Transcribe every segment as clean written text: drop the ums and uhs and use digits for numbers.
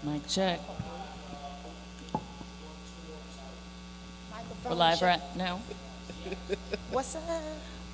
Mic check. We're Microphone live check. right now. What's up?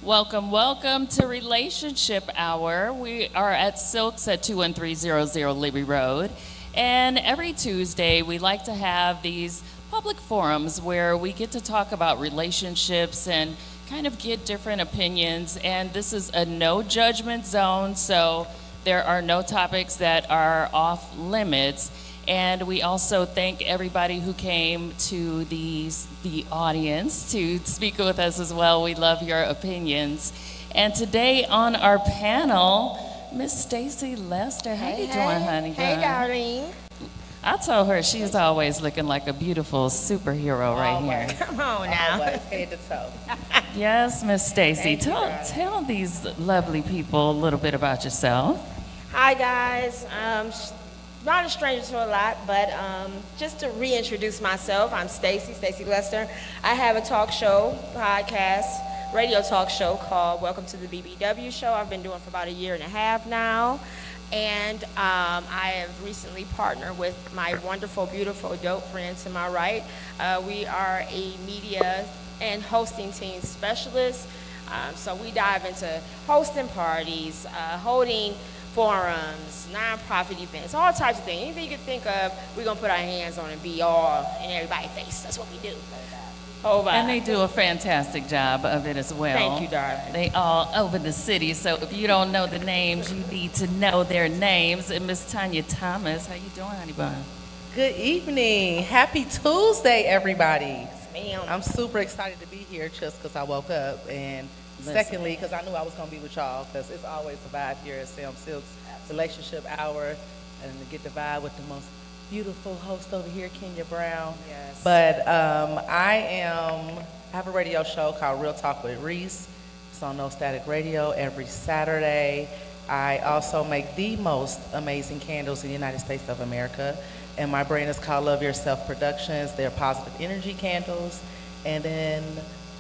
Welcome to Relationship Hour. We are at Sylk'S at 21300 Libby Road. And every Tuesday, we like to have these public forums where we get to talk about relationships and kind of get different opinions. And this is a no judgment zone, so there are no topics that are off limits. And we also thank everybody who came to the audience to speak with us as well. We love your opinions. And today on our panel, Miss Stacy Lester. How you doing, honey? Hey, bun? darling. I told her she's always looking like a beautiful superhero right here. Come on now. Always head to toe. Yes, Miss Stacy. Thank you, darling. Tell these lovely people a little bit about yourself. Hi, guys. Not a stranger to a lot, but just to reintroduce myself, I'm Stacy Lester. I have a talk show, podcast, radio talk show called Welcome to the BBW Show. I've been doing for about a year and a half now. And I have recently partnered with my wonderful, beautiful, dope friend to my right. We are a media and hosting team specialist. So we dive into hosting parties, holding forums, nonprofit events, all types of things. Anything you can think of, we're going to put our hands on and be all in everybody's face. That's what we do. And they do a fantastic job of it as well. Thank you, darling. They all over the city, so if you don't know the names, you need to know their names. And Miss Tanya Thomas, how you doing, honey bun? Good evening. Happy Tuesday, everybody. Ma'am. I'm super excited to be here just because I woke up. And secondly, because I knew I was going to be with y'all, because it's always a vibe here at Sam Sylk'S Relationship Hour. And to get the vibe with the most beautiful host over here, Kenya Brown. Yes. But I have a radio show called Real Talk with Reese. It's on No Static Radio every Saturday. I also make the most amazing candles in the United States of America. And my brand is called Love Yourself Productions. They're positive energy candles. And then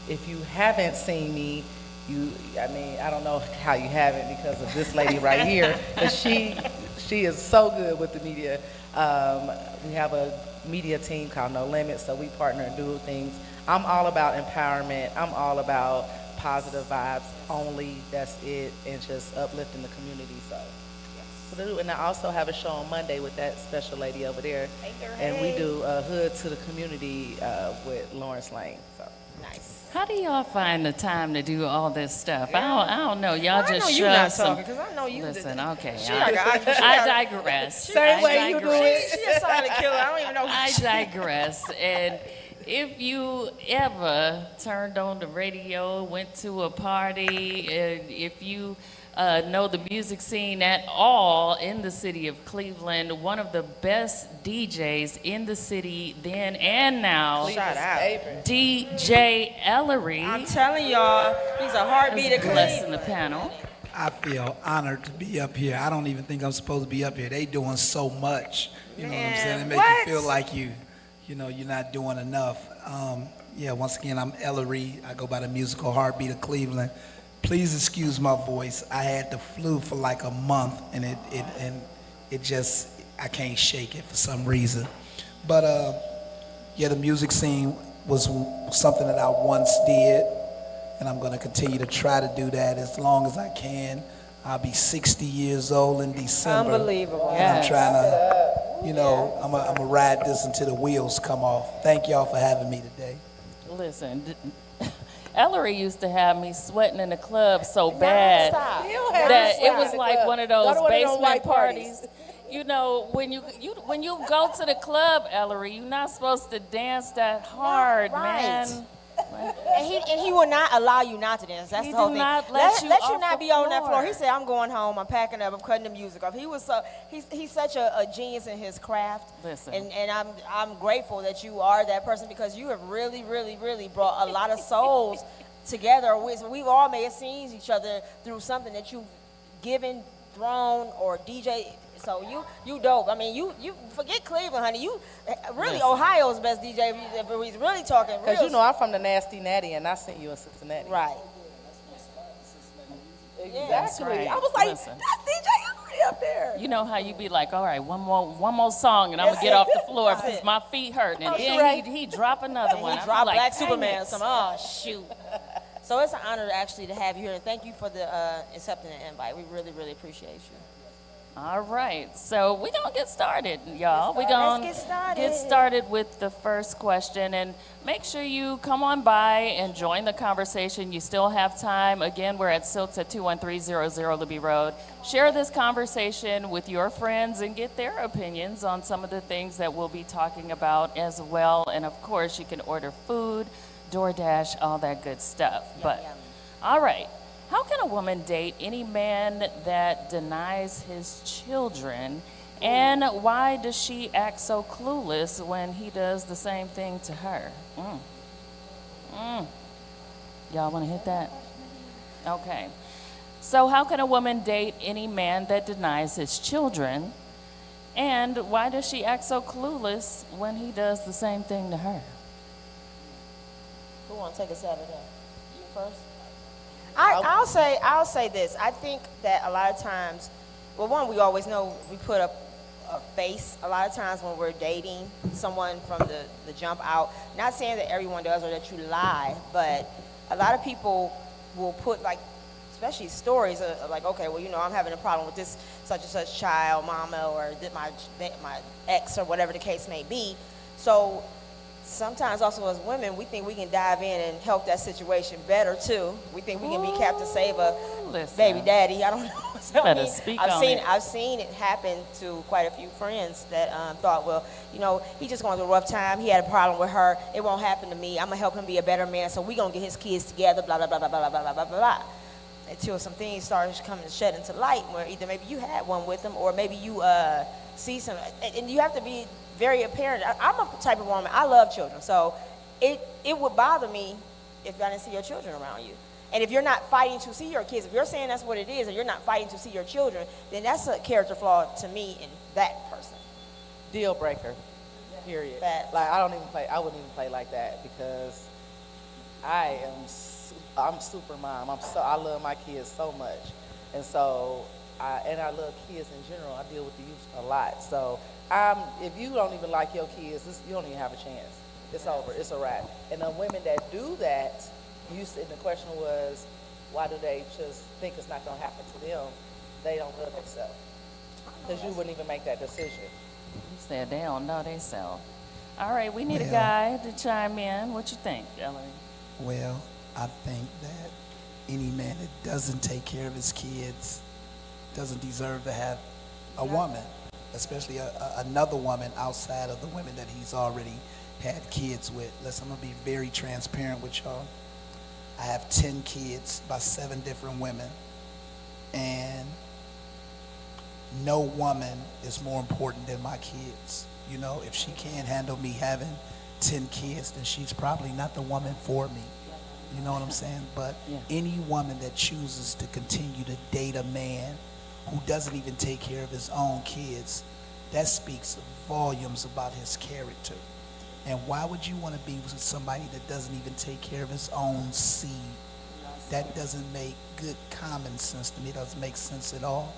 if you haven't seen me, I don't know how you haven't because of this lady right here. But she is so good with the media. We have a media team called No Limits, so we partner and do things. I'm all about empowerment. I'm all about positive vibes only. That's it, and just uplifting the community. So, and I also have a show on Monday with that special lady over there, and we do Hood to the Community with Lawrence Lane. So Nice. How do y'all find the time to do all this stuff? I don't know. Y'all Well, I just know you not shove some. talking, because I know you. Listen, okay. She I digress. Same I way you do digress. it. She a silent killer. I don't even know. I digress. And if you ever turned on the radio, went to a party, and if you know the music scene at all in the city of Cleveland, one of the best DJs in the city then and now, Shout out. DJ Ellery, I'm telling y'all, he's a heartbeat of is blessing Cleveland. the panel. I feel honored to be up here. I don't even think I'm supposed to be up here. They doing so much. You know what I'm saying? It makes what? you feel like you're not doing enough. Once again, I'm Ellery. I go by the musical heartbeat of Cleveland. Please excuse my voice. I had the flu for like a month, and it just I can't shake it for some reason. But the music scene was something that I once did. And I'm going to continue to try to do that as long as I can. I'll be 60 years old in December. Unbelievable. Yeah. And I'm trying to, I'm going to ride this until the wheels come off. Thank y'all for having me today. Listen, Ellery used to have me sweating in the club so bad Stop. that it was like one of those Go to one of those basement white parties. You know, when you go to the club, Ellery, you're not supposed to dance that hard, Right. man. And he will not allow you not to dance. That's He the whole do thing. not let you off not the be on that floor. floor. He said, "I'm going home. I'm packing up. I'm cutting the music off." He's such a genius in his craft. Listen. And I'm grateful that you are that person, because you have really, really, really brought a lot of souls together. We've all may have seen each other through something that you've given, thrown, or DJ. So you dope. I mean, you forget Cleveland, honey. You really Listen. Ohio's best DJ. If he's really talking real. Because I'm from the Nasty Natty, and I sent you in Cincinnati. Right. Exactly. That's right. I was like, Listen. that's DJ Ellery. up there. You know how you be like, all right, one more song, and I'm gonna get off the floor because my feet hurting, and then he drop another one. He I be dropped like, Black "Dang Superman it." or something. Oh, shoot. So it's an honor actually to have you here, and thank you for the accepting the invite. We really, really appreciate you. All right, so we're going to get started, y'all. We're going Let's to get started. with the first question, and make sure you come on by and join the conversation. You still have time. Again, we're at Sylk'S at 21300 Libby Road. Share this conversation with your friends and get their opinions on some of the things that we'll be talking about as well. And of course, you can order food, DoorDash, all that good stuff. But all right. How can a woman date any man that denies his children? And why does she act so clueless when he does the same thing to her? Y'all want to hit that? Okay. So how can a woman date any man that denies his children? And why does she act so clueless when he does the same thing to her? Who want to take a stab at that? You first? I'll say this. I think that a lot of times, well, one, we always know we put up a face a lot of times when we're dating someone from the jump out. Not saying that everyone does or that you lie, but a lot of people will put, like, especially stories of like, okay, well, you know, I'm having a problem with this such and such child, mama, or my ex, or whatever the case may be. So sometimes also as women, we think we can dive in and help that situation better too. We think we can be Captain Save a baby daddy. I don't know. So, Better speak on it. I've seen it happen to quite a few friends that thought, well, you know, he's just going through a rough time. He had a problem with her. It won't happen to me. I'm gonna help him be a better man. So we're gonna get his kids together. Blah blah blah blah blah blah blah blah blah. Until some things started coming to shed into light, where either maybe you had one with him, or maybe you see some, and you have to be very apparent. I'm a type of woman, I love children, so it would bother me if I didn't see your children around you. And if you're not fighting to see your kids, if you're saying that's what it is, and you're not fighting to see your children, then that's a character flaw to me in that person. Deal breaker, period. Facts. Like, I wouldn't even play like that, because I'm super mom. I love my kids so much. And so, I love kids in general. I deal with the youth a lot. So, if you don't even like your kids, you don't even have a chance. It's over. It's a wrap. And the women that do that, and the question was, why do they just think it's not going to happen to them? They don't love themselves. Because you wouldn't even make that decision. You said they don't know themselves. All right, we need a guy to chime in. What you think, Ellery? Well, I think that any man that doesn't take care of his kids doesn't deserve to have a woman, especially another woman outside of the women that he's already had kids with. Listen, I'm going to be very transparent with y'all. I have 10 kids by 7 different women, and no woman is more important than my kids. You know, if she can't handle me having 10 kids, then she's probably not the woman for me. You know what I'm saying? But any woman that chooses to continue to date a man who doesn't even take care of his own kids, that speaks volumes about his character. And why would you want to be with somebody that doesn't even take care of his own seed? That doesn't make good common sense to me. It doesn't make sense at all.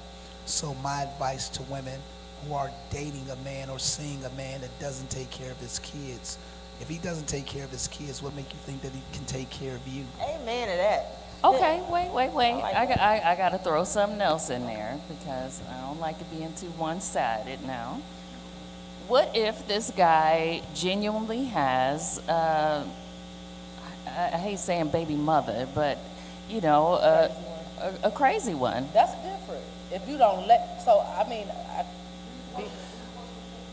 So my advice to women who are dating a man or seeing a man that doesn't take care of his kids, if he doesn't take care of his kids, what makes you think that he can take care of you? Amen to that. Okay, wait. I got to throw something else in there because I don't like it being too one-sided now. What if this guy genuinely has, I hate saying baby mother, but, you know, a crazy one? That's different. If you don't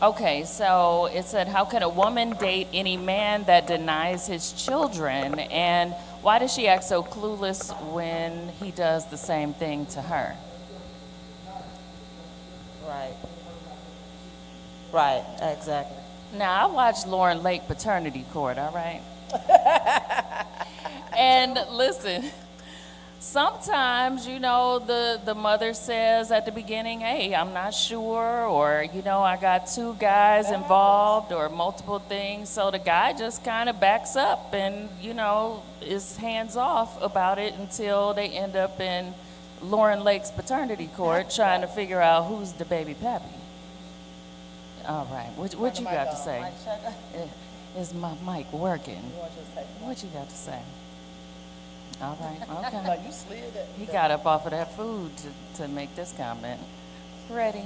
Okay, so it said, how can a woman date any man that denies his children? And why does she act so clueless when he does the same thing to her? Right, exactly. Now, I watched Lauren Lake Paternity Court, all right? And listen, sometimes, you know, the mother says at the beginning, hey, I'm not sure, or, you know, I got 2 guys involved, or multiple things. So the guy just kind of backs up and, you know, is hands off about it until they end up in Lauren Lake's paternity court trying to figure out who's the baby pappy. All right, what you got to say? Is my mic working? What you got to say? All right, okay. You slid it. He got up off of that food to make this comment. Ready?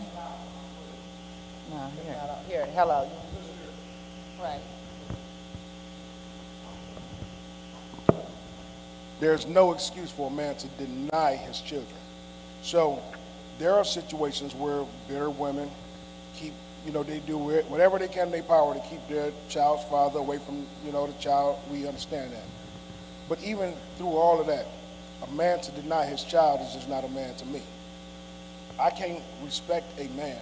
No, here. Here, hello. Right. There's no excuse for a man to deny his children. So there are situations where there are women keep, they do whatever they can in their power to keep their child's father away from, the child. We understand that. But even through all of that, a man to deny his child is just not a man to me. I can't respect a man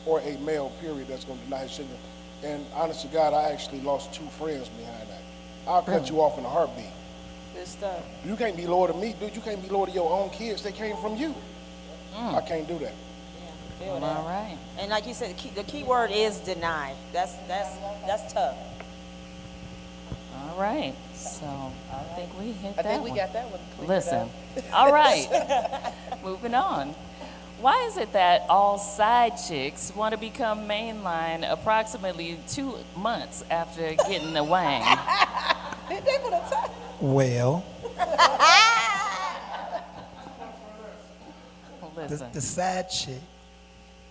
or a male, period, that's going to deny his children. And honest to God, I actually lost 2 friends behind that. I'll cut you off in a heartbeat. Good stuff. You can't be loyal to me, dude. You can't be loyal to your own kids. They came from you. I can't do that. Yeah, All right. And like you said, the key word is deny. That's tough. All right. So I think we hit that I think we one. got that one. cleared Listen. up. All right. Moving on. Why is it that all side chicks want to become mainline approximately 2 months after getting the wang? They would have told. Well, Listen. the side chick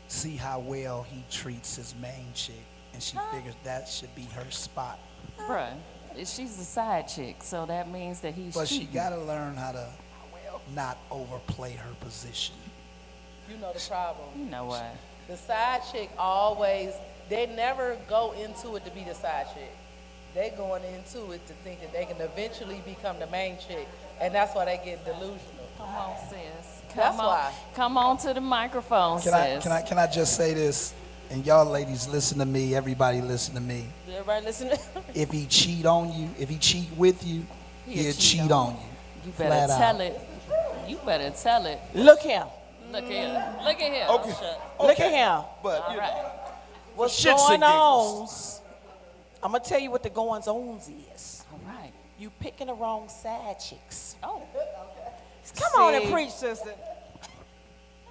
see how well he treats his main chick, and she figures that should be her spot. Bruh, she's the side chick, so that means that he's But she cheating. gotta learn how to not overplay her position. You know the problem. You know what? The side chick always, they never go into it to be the side chick. They going into it to think that they can eventually become the main chick, and that's why they get delusional. Come on, sis. That's why. Come on to the microphone, sis. Can I just say this? And y'all ladies listen to me, everybody listen to me. Everybody listen. If he cheat on you, if he cheat with you, he'll cheat on you. You better Flat tell out. it. You better tell it. Look here. Look here. Look at here. Look at him. But All right. What's shits and going on? giggles. I'm gonna tell you what the goings on is. All right. You picking the wrong side chicks. Oh. Come on and preach, sister.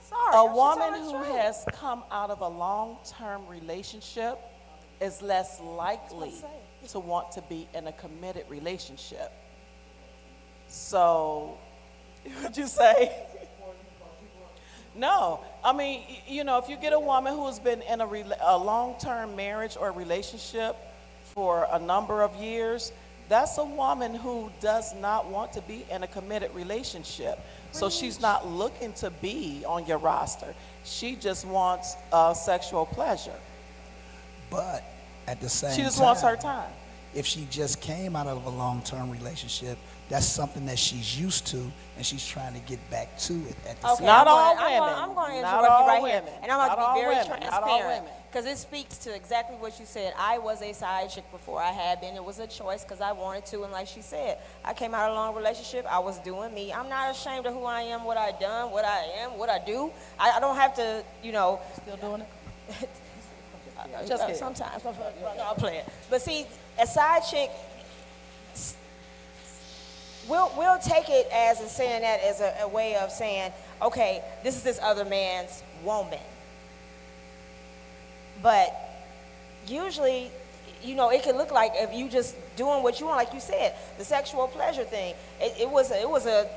Sorry, A she's woman on the who train. has come out of a long-term relationship is less likely to want to be in a committed relationship. So, what'd you say? No, I mean, if you get a woman who's been in a long-term marriage or relationship for a number of years, that's a woman who does not want to be in a committed relationship. So she's not looking to be on your roster. She just wants sexual pleasure. But at the same time, She just wants her time. if she just came out of a long-term relationship, that's something that she's used to, and she's trying to get back to it at the Okay, same Not I'm all gonna- women. I'm going to Not interrupt you all right women. here, and I'm going Not to all be very women. Not all transparent women. because it speaks to exactly what you said. I was a side chick before I had been. It was a choice because I wanted to, and like she said, I came out of a long relationship. I was doing me. I'm not ashamed of who I am, what I done, what I am, what I do. I don't have to, Still doing it? Just kidding. sometimes I'll play it. But see, a side chick, we'll take it as a saying that as a way of saying, okay, this is this other man's woman. But usually, it can look like if you just doing what you want, like you said, the sexual pleasure thing. It was a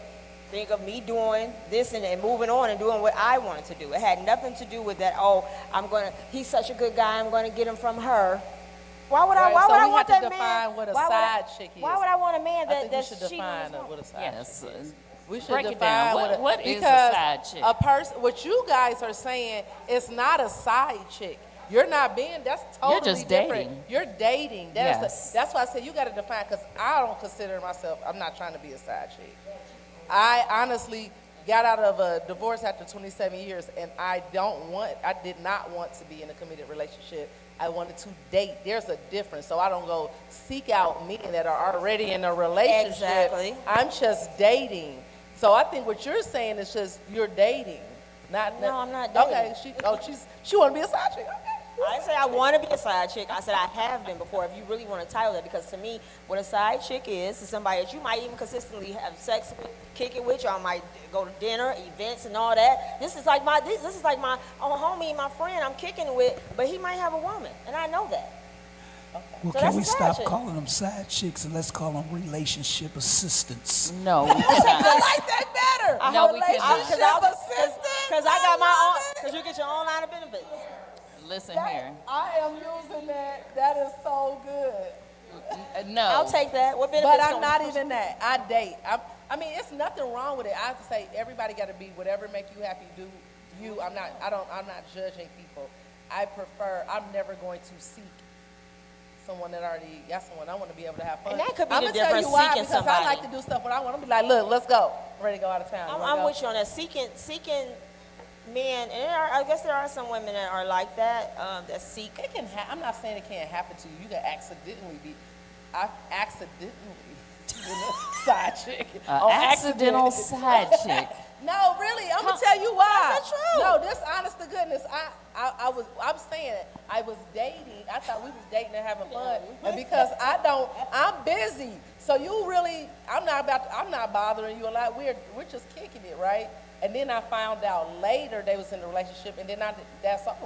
thing of me doing this and moving on and doing what I wanted to do. It had nothing to do with that. Oh, he's such a good guy. I'm going to get him from her. Why would I? Right, Why so would I we want have to that define man? what a why would I- side chick is. Why would I want a man I that think we that's should cheating on his define woman? what a side Yes. chick is. We should Break it define down. What is a because side chick? a person, what you guys are saying, is not a side chick. You're not being. That's totally just different. dating. You're dating. Yes. That's why I said you got to define. Because I don't consider myself. I'm not trying to be a side chick. I honestly got out of a divorce after 27 years, and I did not want to be in a committed relationship. I wanted to date. There's a difference. So I don't go seek out men that are already in a relationship. Exactly. I'm just dating. So I think what you're saying is just you're dating. No, I'm not dating. Okay, she want to be a side chick. Okay. I didn't say I want to be a side chick. I said I have been before. If you really want to title that, because to me, what a side chick is somebody that you might even consistently have sex with, kick it with. Y'all might go to dinner, events, and all that. This is like my homie, my friend. I'm kicking it with, but he might have a woman, and I know that. Well, So can that's we a side stop chick. calling them side chicks and let's call them relationship assistants? No, we cannot. I like that better. No, we cannot. Because I got my own. Because you get your own line of benefits. Listen here. I am using that. That is so good. No. I'll take that. What benefits? But I'm gonna- not even that. I date. I mean, it's nothing wrong with it. I have to say everybody got to be whatever make you happy. Do you? I'm not judging people. I'm never going to seek someone that already got someone. I want to be able to have fun. And that could be I'm the gonna tell difference, you why, seeking because somebody. I like to do stuff when I want to be like, look, let's go. I'm ready to go out of town. You wanna I'm go? with you on that. Seeking men, and I guess there are some women that are like that, that seek. It can. I'm not saying it can't happen to you. You can accidentally be. I accidentally side chick. On Accidental accident. side chick. No, really, I'm gonna tell you why. That's the truth. No, this honest to goodness. I'm saying it. I was dating. I thought we was dating and having fun, and because I'm busy. So you really, I'm not bothering you a lot. We're just kicking it, right? And then I found out later they was in a relationship, and then that's over.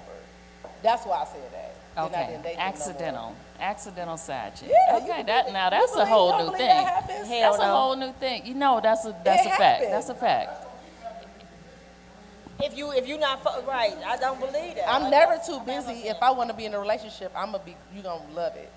That's why I said that. Then I Okay. didn't date them no more. Accidental side chick. Yeah, Okay, you- that's you a whole don't new believe thing. that happens? Hell That's a no. whole new thing. You know, that's a fact. happens. That's a fact. If you not right, I don't believe that. I'm never too busy. If I want to be in a relationship, you gonna love it.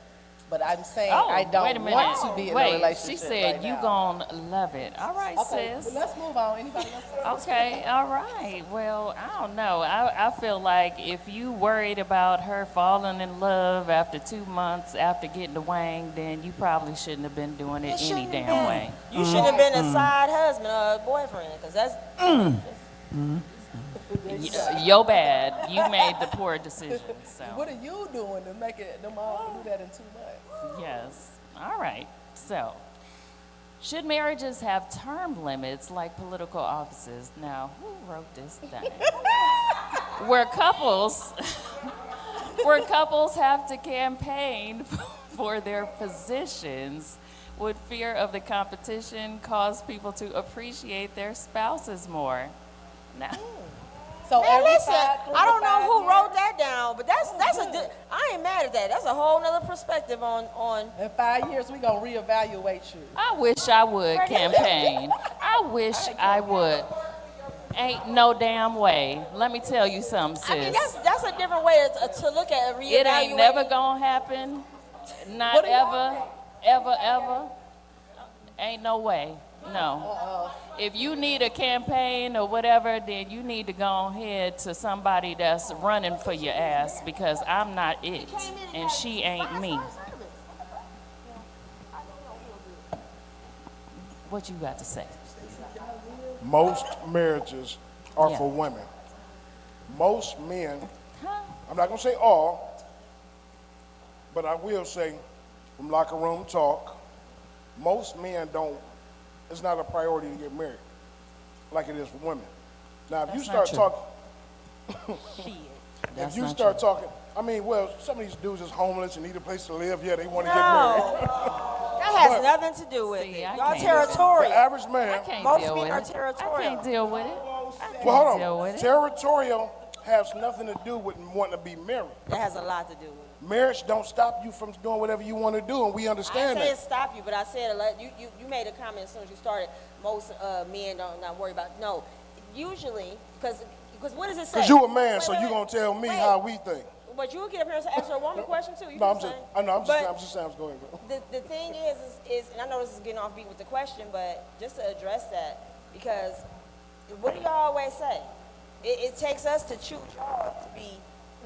But I'm saying I wait a don't minute. want to be in a relationship. She said right you now. gonna love it. All right, Okay, sis. but let's move on. Anybody else? Okay, all right. Well, I don't know. I feel like if you worried about her falling in love after 2 months after getting the wang, then you probably shouldn't have been doing it any shouldn't damn have. way. You shouldn't have been a side husband or a boyfriend, because that's. Yo bad. You made the poor decision. So What are you doing to make them all do that in 2 months? yes. All right. So should marriages have term limits like political offices? Now, who wrote this down? where couples have to campaign for their positions, would fear of the competition cause people to appreciate their spouses more? Now, So Man, every listen, I don't know who 5 wrote years, that down, but I ain't mad at that. That's a whole nother perspective on. In 5 years, we gonna reevaluate you. I wish I would campaign. I wish I would. Ain't no damn way. Let me tell you something, I mean, sis. that's a different way to look at reevaluating. It ain't never gonna happen. Not What do y'all ever. Ain't no way. No. If you need a campaign or whatever, then you need to go ahead to somebody that's running for your ass, because I'm not it and she ain't me. What you got to say? Most marriages are Yeah. for women. Most men, Huh? I'm not gonna say all, but I will say from locker room talk, most men it's not a priority to get married like it is for women. Now, if you That's not start true. talking, That's if you not start true. talking, I mean, well, some of these dudes is homeless and need a place to live. Yeah, they want to get married. That has nothing to do with See, it. I Y'all can't. The territorial. average I man, can't Most deal men with are it. I territorial. can't deal with it. I can't well, deal hold with on. it. Territorial has nothing to do with wanting to be married. That has a lot to do with it. Marriage don't stop you from doing whatever you want to do, and we I understand didn't say it that. stop you, but I said you made a comment as soon as you started. Most men don't not worry about no. Usually, because what does it say? Because you a man, Wait, so wait, you wait. going to tell me Wait. how we think. But you get up here and answer a woman question too. You No, know I'm what just, saying? I know, I'm But just saying, go ahead, bro. the thing is, and I know this is getting off beat with the question, but just to address that, because what do y'all always say? It takes us to choose y'all to be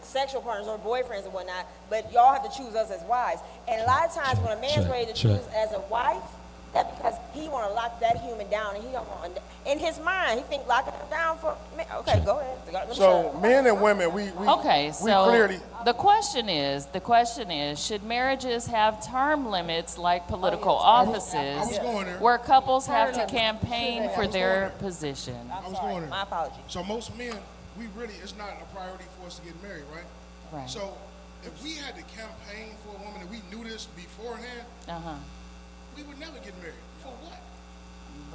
sexual partners or boyfriends and whatnot, but y'all have to choose us as wives. And a lot of times when a man's ready to choose as a wife, that's because he want to lock that human down, and he don't want, in his mind, he think locking him down for, okay, go ahead. Let me So shut up. men and women, we Okay, we so clearly, the question is, should marriages have term limits like political offices I was going there. where couples have to campaign for their position? I was going there. My apologies. So most men, it's not a priority for us to get married, right? Right. So if we had to campaign for a woman and we knew this beforehand, we would never get married. For what?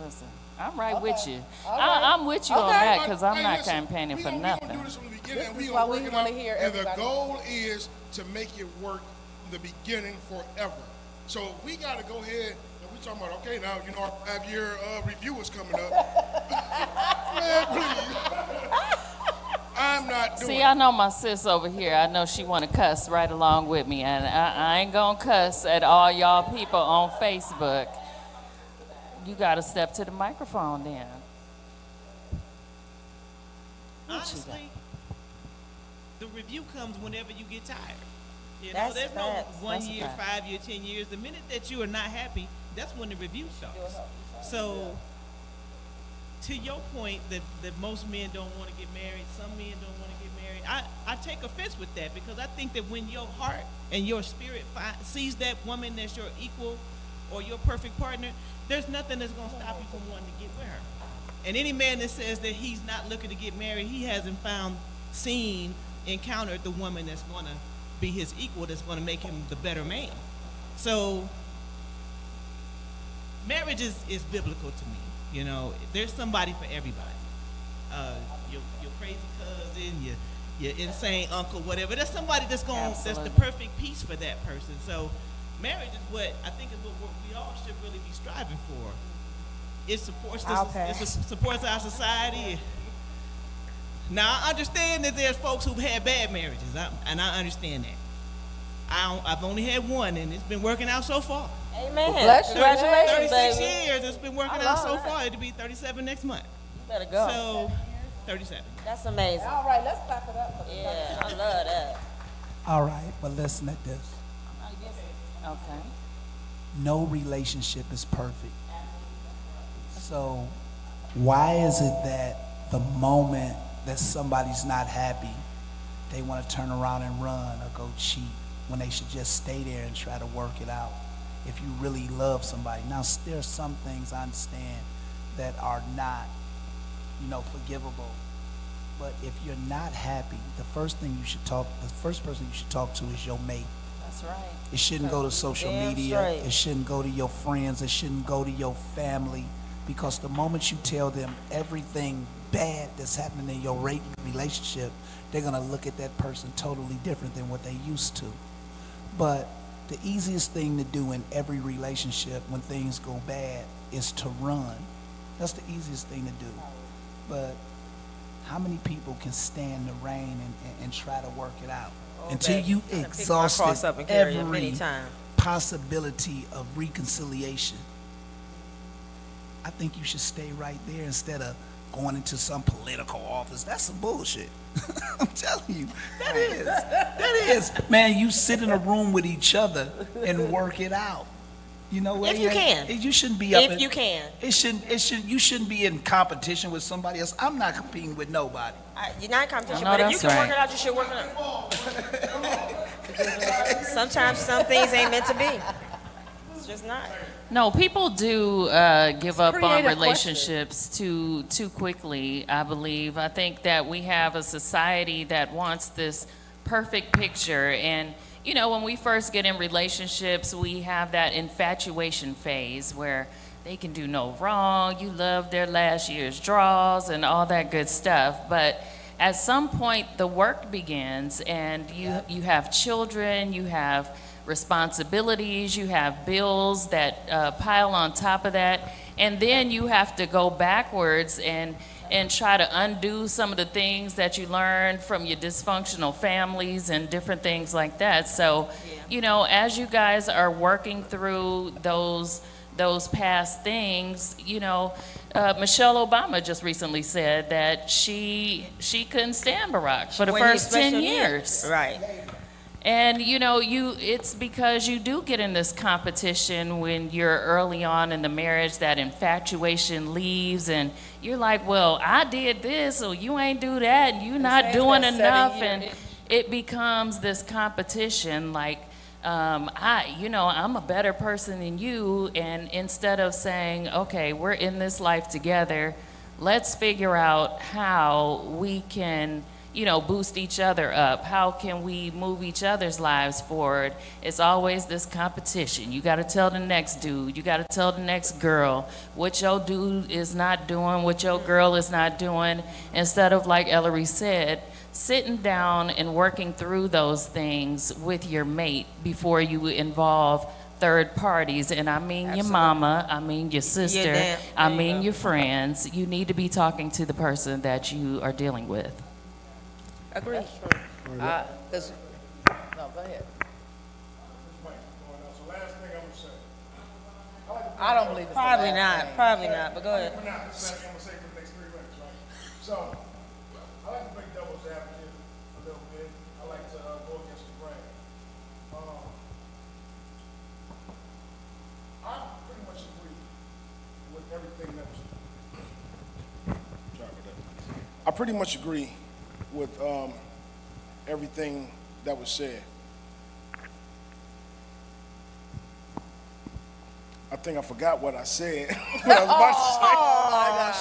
Listen, I'm right with you. Okay. I'm with you on that because I'm Hey, not listen, campaigning for We nothing. gonna do this from the beginning, This and we is gonna why we work it wanna out. hear And the everybody. goal is to make it work from the beginning forever. So we got to go ahead and we talking about, okay, now you know our 5-year review is coming up. Man, please. I'm not doing See, I know my sis over here. I know she want to cuss right along with me, and I ain't gonna cuss at all y'all people on Facebook. You gotta step to the microphone then. Honestly, the review comes whenever you get tired. You know, That's there's no facts. 1 That's a year, fact. 5 year, 10 years. The minute that you are not happy, that's when the review starts. So, to your point that most men don't want to get married, some men don't want to get married, I take offense with that because I think that when your heart and your spirit sees that woman that's your equal or your perfect partner, there's nothing that's going to stop you from wanting to get with her. And any man that says that he's not looking to get married, he hasn't encountered the woman that's going to be his equal, that's going to make him the better man. So marriage is biblical to me. You know, there's somebody for everybody. Your crazy cousin, your insane uncle, whatever. There's somebody that's the perfect piece for that person. So marriage is what I think is what we all should really be striving for. It supports supports our society. Now I understand that there's folks who've had bad marriages, and I understand that. I've only had one, and it's been working out so far. Amen. bless you. Congratulations, 36 baby. years, it's been working I out love so that. far. It'll be 37 next month. You better go. So, 37. That's amazing. All right, let's clap it up for the Yeah, I love that. All right, but listen at this. Okay. No relationship is perfect. So why is it that the moment that somebody's not happy, they want to turn around and run or go cheat when they should just stay there and try to work it out if you really love somebody? Now, there's some things I understand that are not, forgivable. But if you're not happy, the first person you should talk to is your mate. That's right. It shouldn't go to social Damn media. straight. It shouldn't go to your friends. It shouldn't go to your family. Because the moment you tell them everything bad that's happening in your relationship, they're going to look at that person totally different than what they used to. But the easiest thing to do in every relationship when things go bad is to run. That's the easiest thing to do. But how many people can stand the rain and try to work it out? Until baby. you I pick my exhausted cross up and carry it every many times. possibility of reconciliation, I think you should stay right there instead of going into some political office. That's some bullshit. I'm telling you, that is. Man, you sit in a room with each other and work it out. You know what? If you can. You shouldn't be up. If you can. You shouldn't be in competition with somebody else. I'm not competing with nobody. You're not in competition, I know but if you that's can work right. it out, you should work it out. Sometimes some things ain't meant to be. It's just not. No, people do give up on creative relationships too quickly, I believe. I think that we have a society that wants this perfect picture. And, when we first get in relationships, we have that infatuation phase where they can do no wrong. You love their last year's draws and all that good stuff. But at some point, the work begins, and you have children, you have responsibilities, you have bills that pile on top of that, and then you have to go backwards and try to undo some of the things that you learned from your dysfunctional families and different things like that. So, as you guys are working through those past things, Michelle Obama just recently said that she couldn't stand Barack for the When he first 10 special years. Right. And it's because you do get in this competition when you're early on in the marriage, that infatuation leaves, and you're like, well, I did this, so you ain't do that, and you're not doing enough, and it becomes this competition, like, I'm a better person than you, and instead of saying, okay, we're in this life together, let's figure out how we can boost each other up? How can we move each other's lives forward? It's always this competition. You got to tell the next dude, you got to tell the next girl what your dude is not doing, what your girl is not doing, instead of, like Ellery said, sitting down and working through those things with your mate before you involve third parties. And I mean your mama, I mean your sister, I mean your friends. You need to be talking to the person that you are dealing with. Agree. No, go ahead. So last thing I'm gonna say. I don't believe it's the Probably last not, thing. probably not, but go ahead. We're not, this last thing I'm gonna say for the next 3 minutes, right? So, I like to play devil's advocate a little bit. I like to go against the grain. I pretty much agree with everything that was. Sorry about that. I pretty much agree with everything that was said. I think I forgot what I said. What I was about to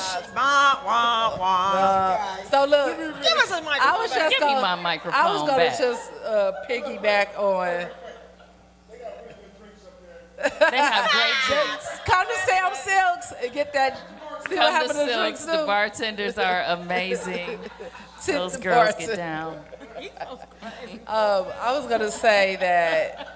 say. So look, Give us a microphone. I was just Give me gonna, my I was microphone gonna back. just piggyback on. They have great drinks. Come to Sam Sylk'S and get that. See what Come happened to to drinks Sylk'S. The bartenders are amazing. Tip Those the girls bartender. get down. I was gonna say that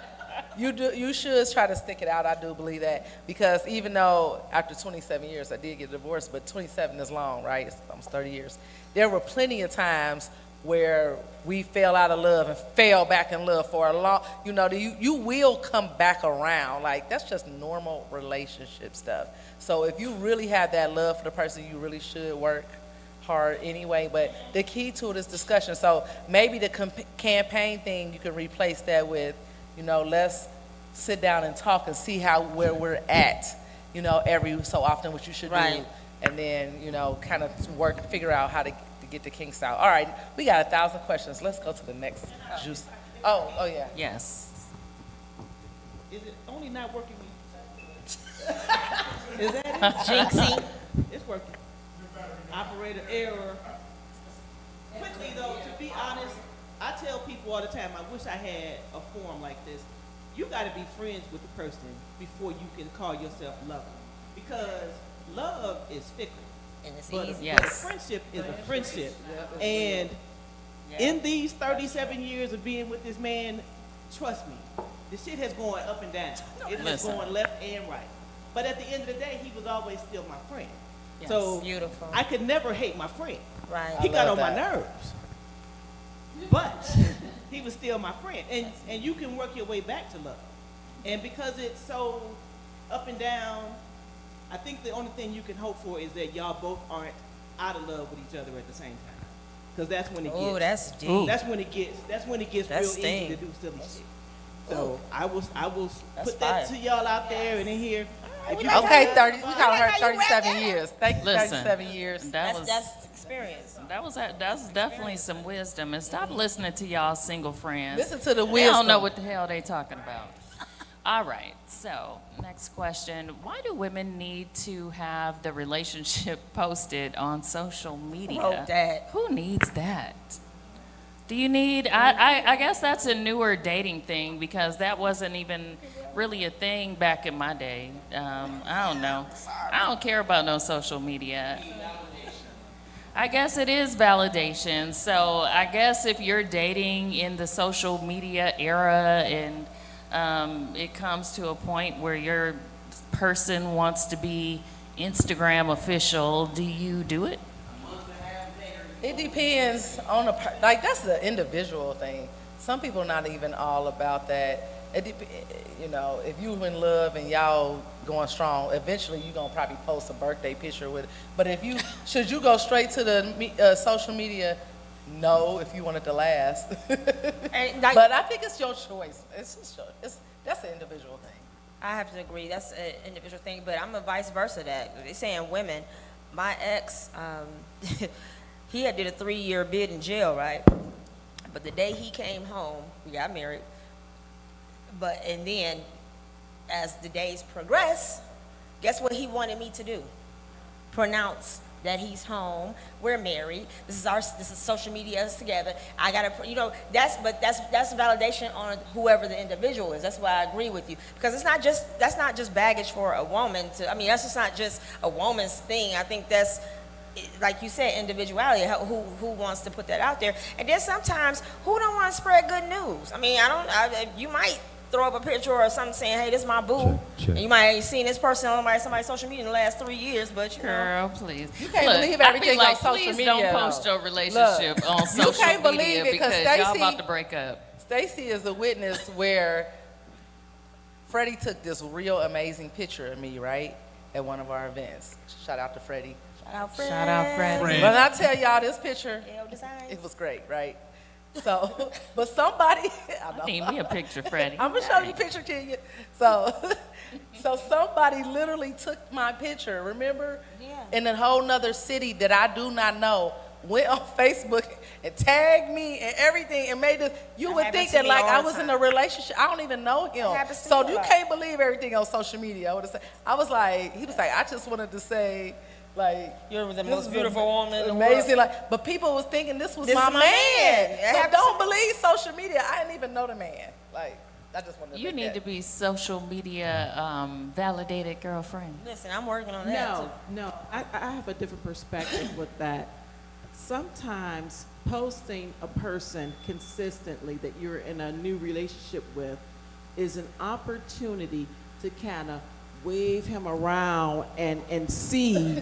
you should try to stick it out. I do believe that, because even though after 27 years I did get divorced, but 27 is long, right? It's almost 30 years. There were plenty of times where we fell out of love and fell back in love for a long, you will come back around. Like, that's just normal relationship stuff. So if you really have that love for the person, you really should work hard anyway. But the key to it is discussion. So maybe the campaign thing, you can replace that with, let's sit down and talk and see where we're at, every so often, what you should Right. do. And then, kind of figure out how to get the kinks out. All right, we got 1,000 questions. Let's go to the next juice. Oh yeah. Yes. Is it only not working when Is that it? Jinxie. it's working? Operator error. Quickly though, to be honest, I tell people all the time, I wish I had a forum like this. You gotta be friends with the person before you can call yourself loving. Because love is fickle. And it's But, easy. Yes. but a friendship is a friendship. And in these 37 years of being with this man, trust me, the shit has gone up and down. It has Listen. gone left and right. But at the end of the day, he was always still my friend. Yes. So Beautiful. I could never hate my friend. Right. He got love on my that. nerves. But he was still my friend. And you can work your way back to love. And because it's so up and down, I think the only thing you can hope for is that y'all both aren't out of love with each other at the same time. Because that's when it gets. Oh, that's deep. That's when it gets. That's when it gets That real sting. easy to do silly shit. So I will That's put that fire. to y'all out there and in here. If you Okay, 30. We call her 37 years. Thank you, Listen. 37 years. That's experience. That's definitely some wisdom. And stop listening to y'all single friends. Listen to the They wisdom. don't know what the hell they talking about. All right, so next question. Why do women need to have the relationship posted on social media? Wrote that. Who needs that? Do you need, I guess that's a newer dating thing, because that wasn't even really a thing back in my day. I don't know. I don't care about no social media. I guess it is validation. So I guess if you're dating in the social media era and it comes to a point where your person wants to be Instagram official, do you do it? It depends on that's the individual thing. Some people are not even all about that. If you in love and y'all going strong, eventually you're gonna probably post a birthday picture with it. But should you go straight to the social media? No, if you want it to last. And But I think it's your choice. It's just that's an individual thing. I have to agree. That's an individual thing, but I'm a vice versa that. They're saying women. My ex, he had did a 3-year bid in jail, right? But the day he came home, we got married. And then, as the days progress, guess what he wanted me to do? Pronounce that he's home. We're married. This is social media us together. I gotta, that's validation on whoever the individual is. That's why I agree with you, because that's not just baggage for a woman that's just not just a woman's thing. I think that's, like you said, individuality. Who wants to put that out there? And then sometimes, who don't want to spread good news? You might throw up a picture or something saying, "Hey, this is my boo." Check. And you might have seen this person on somebody's social media in the last 3 years, but Girl, please. You can't Look, believe I be everything like, on social please media, don't post your relationship on social can't believe media it, 'cause because y'all Stacey- about to break up. Stacy is a witness where Freddie took this real amazing picture of me, right, at one of our events. Shout out to Freddie. Shout out, Freddie. But I tell y'all, this picture, L Designs. it was great, right? So, but somebody, I need me a picture, Freddie. I'm gonna show you a picture to you. So somebody literally took my picture, remember? Yeah. In a whole nother city that I do not know, went on Facebook and tagged me and everything and made this. You That would happens think to that me like all I the was in time. a relationship. I don't even know him. happens to So me a you lot. can't believe everything on social media. I would have said, I was like, he was like, I just wanted to say, like, You're the this most is beautiful woman in the amazing. world. Like, but people was thinking this was This my is my man. man. It So happens don't to- believe social media. I didn't even know the man. Like, I just wanted to You make need that. to be social media validated girlfriend. Listen, I'm working on that too. No, I have a different perspective with that. Sometimes posting a person consistently that you're in a new relationship with is an opportunity to kind of wave him around and see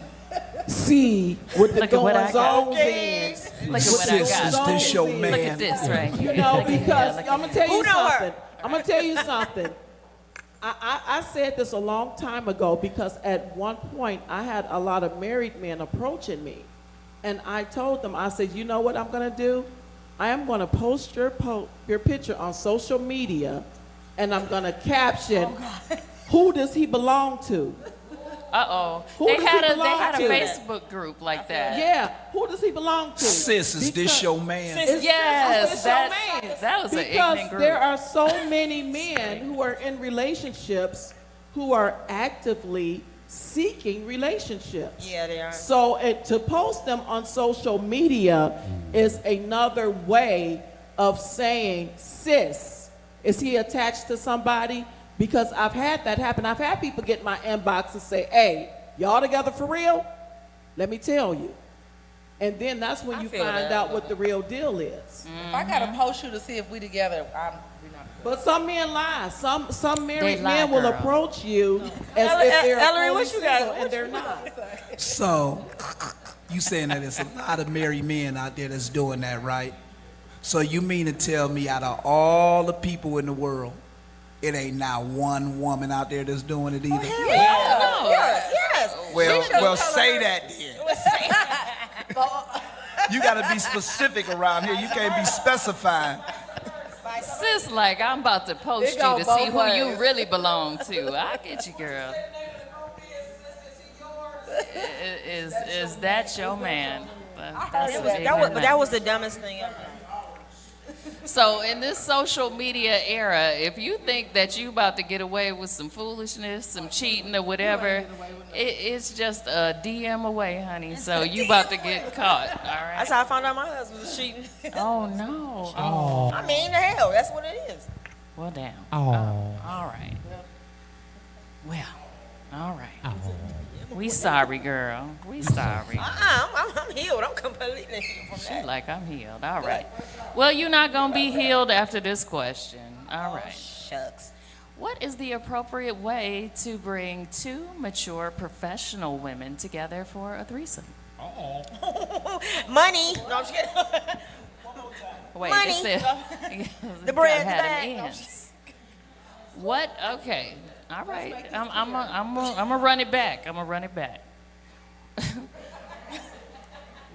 what the Look at what I goings got. on is. Look at what I Sis is got. this your Look Look man. at this right here. You know, Look at- because look I'm at- gonna tell you Who know her? something. I'm gonna tell you something. I said this a long time ago because at one point I had a lot of married men approaching me, and I told them, I said, you know what I'm gonna do? I am gonna post your picture on social media, and I'm gonna caption, who does he belong to? Uh-oh. Who They does had he a belong to? Facebook group like that. Yeah, who does he belong to? Sis, is this Because- your man? It's- Yes, it's your man. that was an Because ignorant group. there are so many men who are in relationships who are actively seeking relationships. Yeah, they are. So to post them on social media is another way of saying, sis, is he attached to somebody? Because I've had that happen. I've had people get in my inbox and say, hey, y'all together for real? Let me tell you. And then that's when I you feel find that. out what the real deal is. If I gotta post you to see if we together, we're not. But some men lie. Some married They lie, men will girl. approach you as if they're Ellery, fully what you got? single, and they're not. So, you saying that there's a lot of married men out there that's doing that, right? So you mean to tell me out of all the people in the world, it ain't not one woman out there that's doing it either? Yes. Well, say that then. You gotta be specific around here. You can't be specifying. Sis, like, I'm about to post It you go to both see who you ways. really belong to. I get you, girl. Is that your man? That's an ignorant That was the dumbest thing ever. So in this social media era, if you think that you about to get away with some foolishness, some cheating or whatever, it's just a DM away, honey. So you about to get caught, all right? That's how I found out my husband was cheating. Oh, no. Oh, I mean, the hell, that's what it is. well, damn. Oh. All right. Well, all right. We sorry, girl. We sorry. I'm healed. I'm completely healed from She that. like, I'm healed. All right. Well, you're not going to be healed after this question. All right. Shucks. What is the appropriate way to bring two mature professional women together for a threesome? Money. No, I'm just kidding. Wait, Money. it said, The bread, gotta the have bag. them ends. What? Okay. All right. I'm gonna run it back. I'm gonna run it back.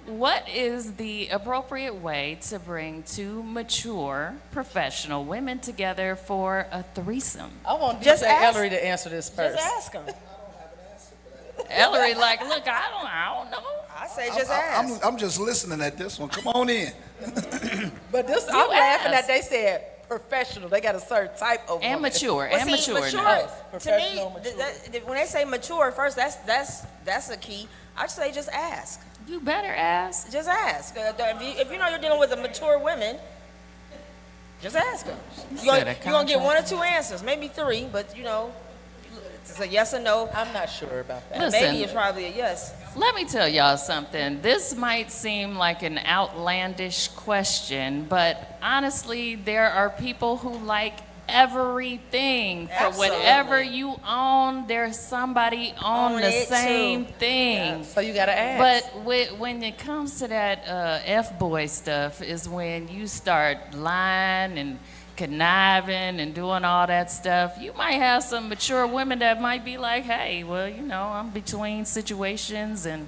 What is the appropriate way to bring two mature professional women together for a threesome? I want Just DJ ask- Ellery to answer this first. Just ask him. Ellery, like, look, I don't know. I say just ask. I'm just listening at this one. Come on in. But this, You I'm laughing asked. that they said professional. They got a certain type of And woman. mature, Well, and see, mature. mature now. to me, Professional, mature. when they say mature, first, that's a key. I'd say just ask. You better ask. Just ask. If you know you're dealing with a mature women, just ask them. You're gonna get 1 or 2 answers, maybe 3, but you know, it's a yes or no. I'm not sure about that. Listen. Maybe it's probably a yes. Let me tell y'all something. This might seem like an outlandish question, but honestly, there are people who like everything. For whatever Absolutely. you own, there's somebody on Own the it, same too. thing. So you gotta ask. But when it comes to that F-boy stuff is when you start lying and conniving and doing all that stuff. You might have some mature women that might be like, hey, well, you know, I'm between situations and,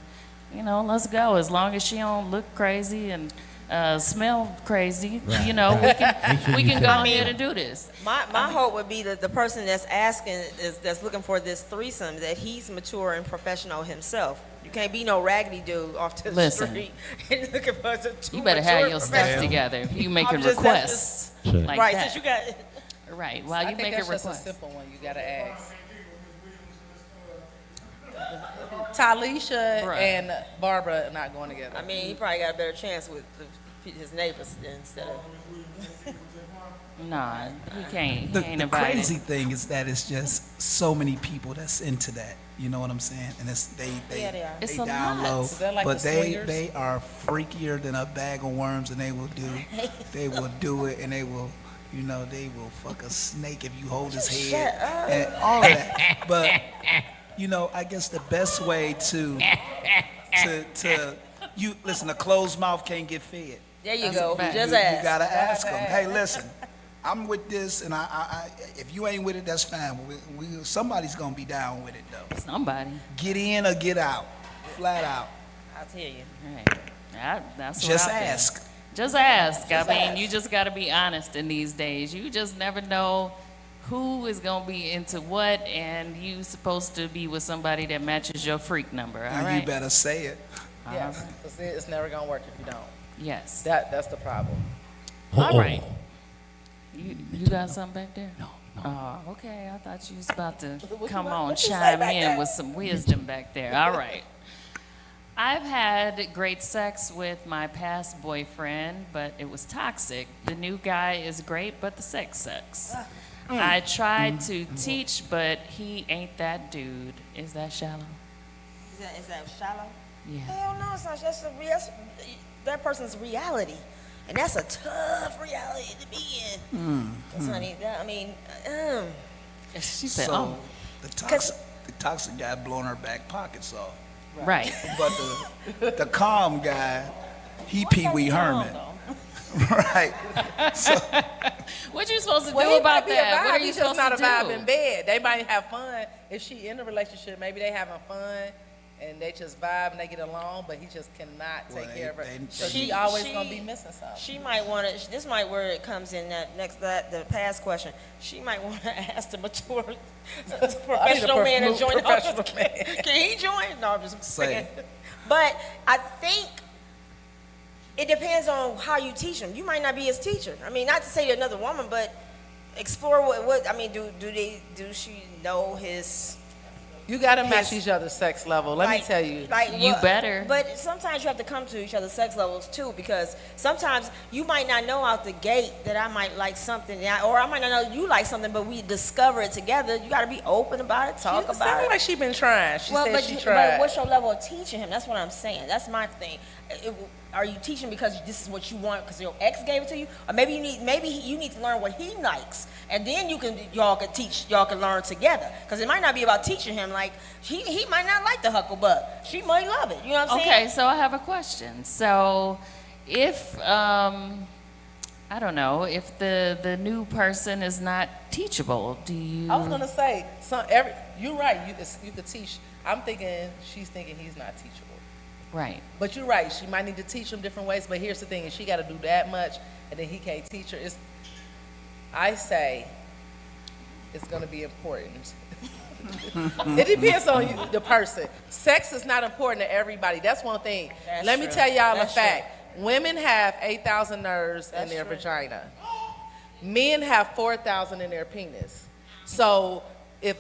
you know, let's go. As long as she don't look crazy and smell crazy, you know, we can go ahead and do this. My hope would be that the person that's asking that's looking for this threesome, that he's mature and professional himself. You can't be no raggedy dude off the Listen. street and looking for two You better mature have your stuff professionals. together if you making I'm just- requests like Right, that. since you got. Right, while I you think make a that's just a request. simple one. You gotta ask. Talisha Bruh. and Barbara are not going together. I mean, he probably got a better chance with his neighbors instead of. Nah, he can't. The He ain't the invited. crazy thing is that it's just so many people that's into that. You know what I'm saying? And it's they Yeah, they are. It's they a down lot. low, Is that like but the swingers? they are freakier than a bag of worms, and they will do it, and they will. You know, they will fuck a snake if you hold his head Shut up. and all of that. But you know, I guess the best way to you listen, a closed mouth can't get fed. There you That's go. a fact. Just you ask. gotta ask them. Hey, listen, I'm with this, and I if you ain't with it, that's fine. Somebody's gonna be down with it though. Somebody. Get in or get out, flat out. I'll tell you. Right. That's what Just I think. ask. Just ask. I mean, you just got to be honest in these days. You just never know who is going to be into what, and you supposed to be with somebody that matches your freak number, all And right? you better say it. Yes, 'cause it's never gonna work if you don't. Yes. That's the problem. All right. You got something back there? No. Oh, okay. I thought you was about to come on, chime in with some wisdom back there. All right. I've had great sex with my past boyfriend, but it was toxic. The new guy is great, but the sex sucks. I tried to teach, but he ain't that dude. Is that shallow? Is that shallow? Yeah. Hell no, it's not. That's that person's reality, and that's a tough reality to be in. That's not even. I mean, She said, So oh, the toxic guy blowing her back pockets off, right. but the calm guy, he Pee Wee Herman, right? So What you supposed to Well, do he about might be that? a vibe. What are you He's just supposed not to a do? vibe in bed. They might have fun. If she in a relationship, maybe they having fun and they just vibe and they get along, but he just cannot take Well, care of her. they- So She- she always she- gonna be missing something. she might want to. This might where it comes in the past question. She might want to ask the mature professional man to join. professional man. Can he join? No, I'm just Say. saying. But I think it depends on how you teach him. You might not be his teacher. I mean, not to say to another woman, but explore what I mean. Do she know his? You gotta match His- each other's sex level. Let me tell you. You better. But sometimes you have to come to each other's sex levels too, because sometimes you might not know out the gate that I might like something, or I might not know you like something, but we discover it together. You got to be open about it, talk It about sounds it. like she been trying. She said she but tried. what's your level of teaching him? That's what I'm saying. That's my thing. Are you teaching because this is what you want because your ex gave it to you, or maybe you need to learn what he likes, and then y'all can learn together. Because it might not be about teaching him. Like he might not like the hucklebuck. She might love it. You know what I'm saying? Okay, so I have a question. So if, I don't know, if the new person is not teachable, do you? I was gonna say, you're right. You could teach. I'm thinking she's thinking he's not teachable. Right. But you're right. She might need to teach him different ways. But here's the thing: if she got to do that much, and then he can't teach her, I say it's gonna be important. It depends on the person. Sex is not important to everybody. That's one thing. That's Let me true. tell y'all That's a fact. Women have 8,000 nerves in That's their true. vagina. Men have 4,000 in their penis. So if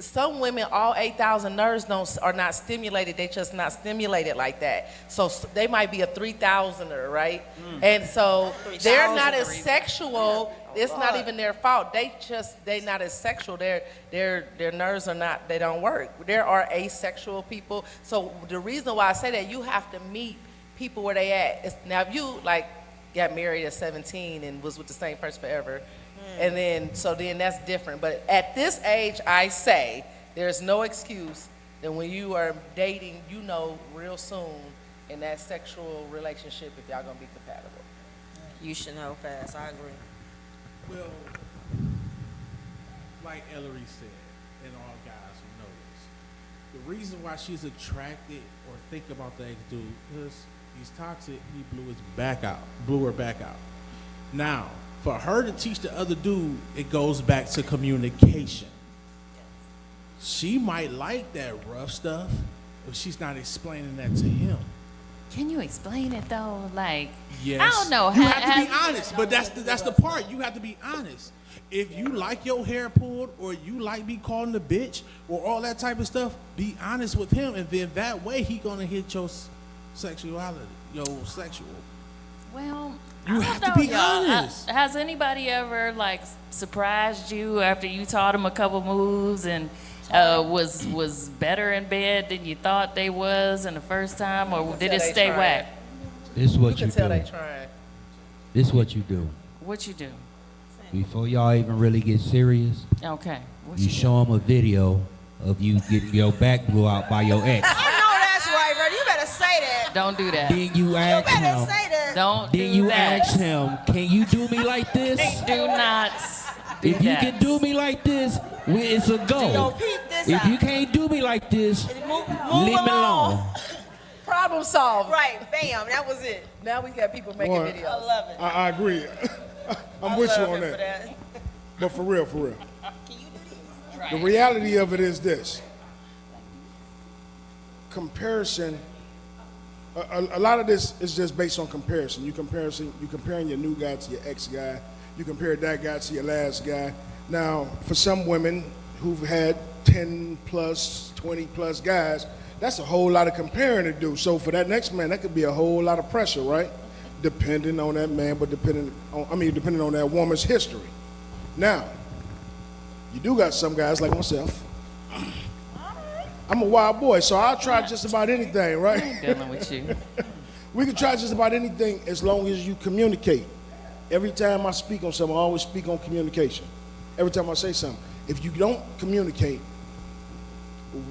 some women, all 8,000 nerves are not stimulated. They just not stimulated like that. So they might be a 3,000er, right? And so they're not as sexual. It's not even their fault. They not as sexual. Their nerves are not. They don't work. There are asexual people. So the reason why I say that, you have to meet people where they at. Now, if you like got married at 17 and was with the same person forever. And then that's different. But at this age, I say there's no excuse that when you are dating, real soon in that sexual relationship if y'all gonna be compatible. You should know fast. I agree. Well, like Ellery said, and all guys who know this, the reason why she's attracted or think about the ex-dude, because he's toxic, he blew her back out. Now, for her to teach the other dude, it goes back to communication. She might like that rough stuff, but she's not explaining that to him. Can you explain it though? Like, Yes. I don't know. You have to be honest, but that's the part. You have to be honest. If you like your hair pulled, or you like be called a bitch, or all that type of stuff, be honest with him, and then that way he gonna hit your sexuality, your sexual. Well, You I don't have to know, be y'all. honest. Has anybody ever like surprised you after you taught them a couple moves and was better in bed than you thought they was in the first time, or did it stay whack? This is what You you can tell do. they trying. This is what you do. What you do? Before y'all even really get serious, Okay. What you do? show them a video of you getting your back blew out by your ex. I know that's right, bro. You better say that. Don't do that. Then you ask Better him. say that. Don't Then do you that. ask him, can you do me like this? Do not do If you that. can do me like this, it's a Yo, go. peep this If out. you can't do me like this, Move leave me alone. Problem solved. Right, bam, that was it. Now we got people making Boy, I videos. love it. I agree. I'm I with you love on it for that. But for real. Can you do this? The reality of it is this. Comparison, a lot of this is just based on comparison. You comparing your new guy to your ex guy. You compare that guy to your last guy. Now, for some women who've had 10 plus, 20 plus guys, that's a whole lot of comparing to do. So for that next man, that could be a whole lot of pressure, right? Depending on that man, but depending on that woman's history. Now, you do got some guys like myself. I'm a wild boy, so I'll try just about anything, right? Dealing with you. We can try just about anything as long as you communicate. Every time I speak on something, I always speak on communication. Every time I say something. If you don't communicate,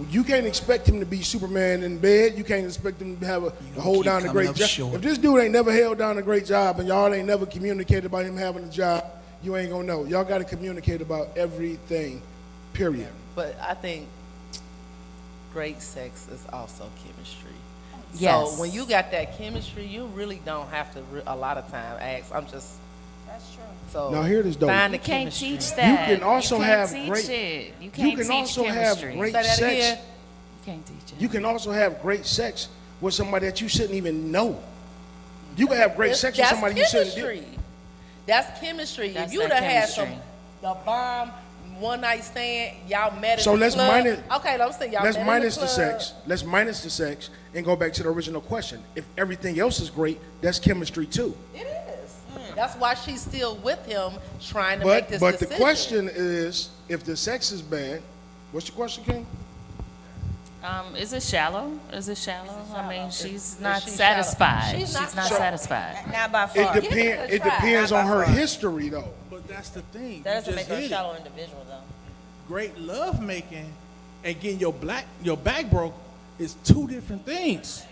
you can't expect him to be Superman in bed. You can't expect him to have to hold down a great job. If this dude ain't never held down a great job and y'all ain't never communicated about him having a job, you ain't gonna know. Y'all gotta communicate about everything, period. But I think great sex is also chemistry. Yes. So when you got that chemistry, you really don't have to a lot of time ask. That's true. So Now hear this though. find the You can't chemistry. teach that. You can also can't have teach great- it. You You can't can teach also have chemistry. great Say that sex. again. You can't teach it. You can also have great sex with somebody that you shouldn't even know. You can have great sex with That's somebody you shouldn't chemistry. get. That's chemistry. That's if you that done had some chemistry. the bomb one night stand, y'all met in So the let's club. minus- Okay, I'm saying y'all Let's met minus in the the club. sex. Let's minus the sex and go back to the original question. If everything else is great, that's chemistry too. It is. That's why she's still with him, trying to make this But the decision. question is, if the sex is bad, what's your question, King? Is it shallow? Is it shallow? I mean, she's not she satisfied. shallow? She's She's not not- satisfied. Not by It far. depends. It depends on her history, though. But that's the thing. That You doesn't make just her a hit it. shallow individual, though. Great love making and getting your back broke is two different things.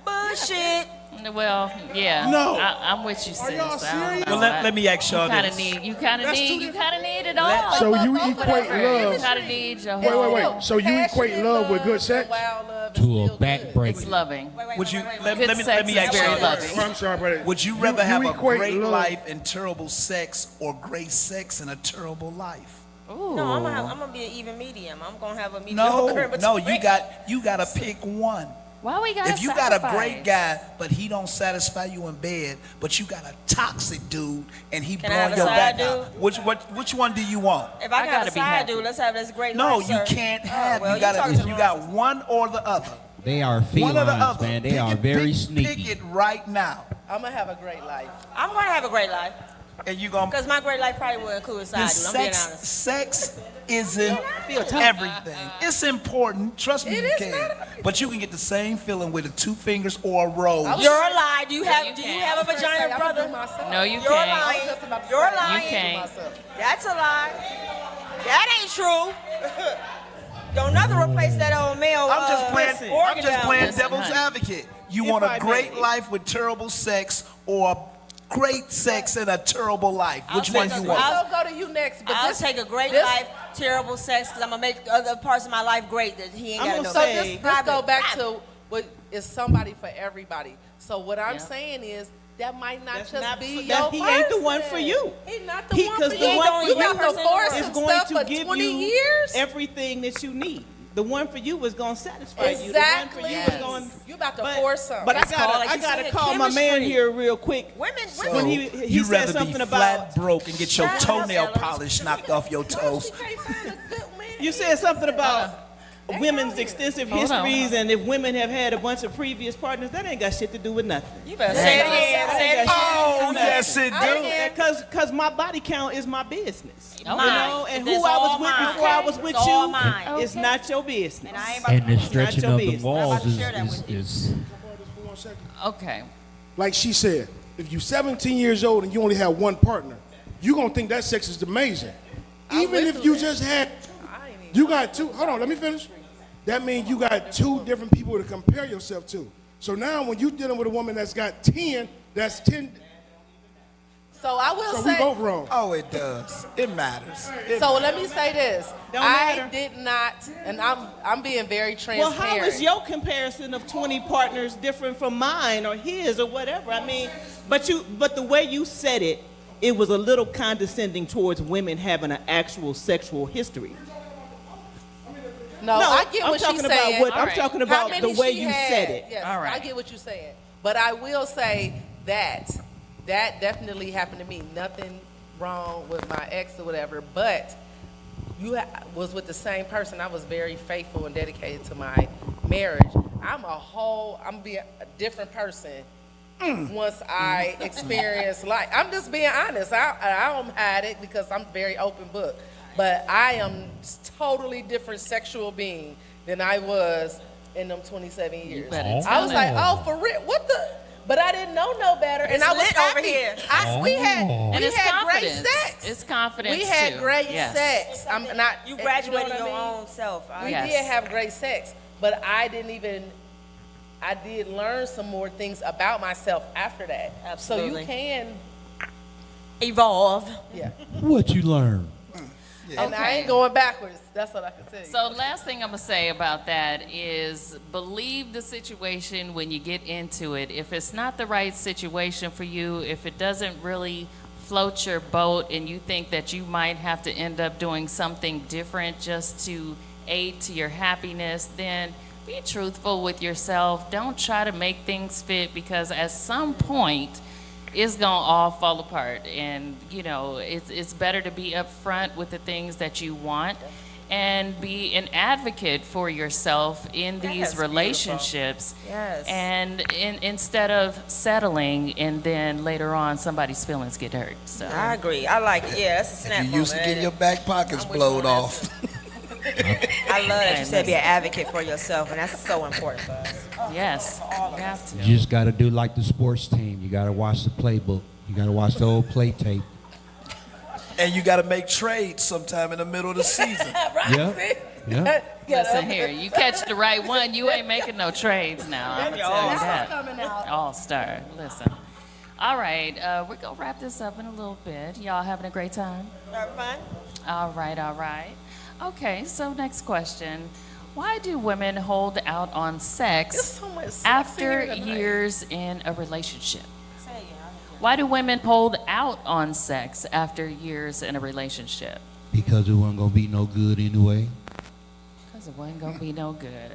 Bullshit. Well, yeah. No. I'm with you, Are sis. y'all I don't serious? know. Well, let me ask y'all You kind of this. need. You kind of That's need. two You kind of need it all. So you equate You love. kind of need your whole. Wait. So you equate Passionate love with good sex? wild love is To a still back good. break. It's loving. Would you let Good me sex is ask very y'all loving. this. I'm sorry, brother. Would you rather have a equate great love- life and terrible sex, or great sex and a terrible life? Ooh. No, I'm gonna be an even medium. I'm gonna have a No, mediocre. no, you gotta pick one. Why we gotta If you got a sacrifice? great guy, but he don't satisfy you in bed, but you got a toxic dude, and he Can I have blowing a your side back out. Which one do you want? If I I can have gotta a be side happy. dude, let's have this great No, life, you sir. can't Oh, have. well, you got talking to the you wrong got person. one or the other. They are One or the felines, other. man. They are very sneaky. Pick it right now, I'm gonna have a great life. I'm going to have a great life. and you gonna. Because my great life probably will include a The side dude. I'm being sex, honest. sex isn't everything. It's important. Trust me, It you is can. not. But you can get the same feeling with the 2 fingers or a rose. You're a lie. Do you you have a can't. vagina, brother? No, you You're can't. lying. just about to You're say, lying. You can't. That's a lie. That ain't true. Don't nothing replace that old male. I'm just playing. listen, I'm organ just down playing there. devil's honey. advocate. You If want I a great may. life with terrible sex or great sex and a terrible life? Which I'll one take you a- want? I'll go to you next. But I'll this, take a great this- life, terrible sex, because I'm going to make other parts of my life great that he ain't I'm got to gonna know. So say- this go back to what is somebody for everybody. So what I'm Yeah. saying is that might not That's just not be for- your that he ain't the one person. for you. He not the He- one 'cause for the you. one You for got you to force is some going stuff to for give 20 you years. everything that you need. The one for you is going to satisfy you. The one Exactly. for you is going. You about to force something. But It's called, like I you gotta said, call my man chemistry. here real quick. Women, So When he you'd said rather be something flat about- broke and get your Shut up, toenail Ellery. polish knocked off your toes. You said something about women's here. extensive Hold on. histories, and if women have had a bunch of previous partners, that ain't got shit to do with nothing. You better say it again. Say it again. Oh, yes, it do. Because my body count is my business. You Mine. know, and It's who I all was with mine. before I was with It's all you mine. is not your business. And I ain't about And the to stretching your of the business. I'm about walls to share that with you. is Okay. Like she said, if you're 17 years old and you only have one partner, you're going to think that sex is amazing. Even if you just had, you got two, hold on, let me finish. That means you got 2 different people to compare yourself to. So now when you're dealing with a woman that's got 10, that's 10, So I will so we say. both wrong. Oh, it does. It matters. So let me say this. Don't I matter. did not, and I'm being very Well, transparent. how is your comparison of 20 partners different from mine or his or whatever? I mean, but the way you said it, it was a little condescending towards women having an actual sexual history. No, I get I'm what talking she's about saying. what All I'm right. talking How about many the way she you had. said it. Yes, All right. I get what you're saying. But I will say that definitely happened to me. Nothing wrong with my ex or whatever, but was with the same person. I was very faithful and dedicated to my marriage. I'm being a different person once I experience life. I'm just being honest. I don't hide it because I'm very open book. But I am totally different sexual being than I was in them 27 years. better I tell was it. like, oh, for real? What the? But I didn't know no better, and It's I was lit over happy. here. We had And we it's had great confidence. sex. It's confidence We had too. great Yes. sex. I'm not. You know graduated what I your mean? own self. We Yes. did have great sex, but I did learn some more things about myself after that. Absolutely. So you can, Evolve. yeah. what you learn. And I Okay. ain't going backwards. That's what I can tell you. So last thing I'm gonna say about that is believe the situation when you get into it. If it's not the right situation for you, if it doesn't really float your boat and you think that you might have to end up doing something different just to aid to your happiness, then be truthful with yourself. Don't try to make things fit because at some point it's gonna all fall apart. And you know, it's better to be upfront with the things that you want and be an advocate for yourself in That's these beautiful. relationships. Yes. And instead of settling and then later on somebody's feelings get hurt. So I agree. I like it. Yeah, that's a snap You used to moment. get your back pockets I'm with blowed you on off. I love that you said be an advocate for yourself, and that's so important for us. yes, you have to. You just got to do like the sports team. You got to watch the playbook. You got to watch the old play tape. And you got to make trades sometime in the middle of the season. Yep. Yep. Listen here, you catch the right one, you ain't making no trades now. I'm gonna tell you that. coming out. All star. Listen. All right, we're gonna wrap this up in a little bit. Y'all having a great time? Have fun? All right, all right. Okay, so next question. Why do women hold out on There's sex so much sex after in here tonight. years in a relationship? Say it again. Why do women hold out on sex after years in a relationship? Because it wasn't going to be no good anyway. Because it wasn't gonna be no good.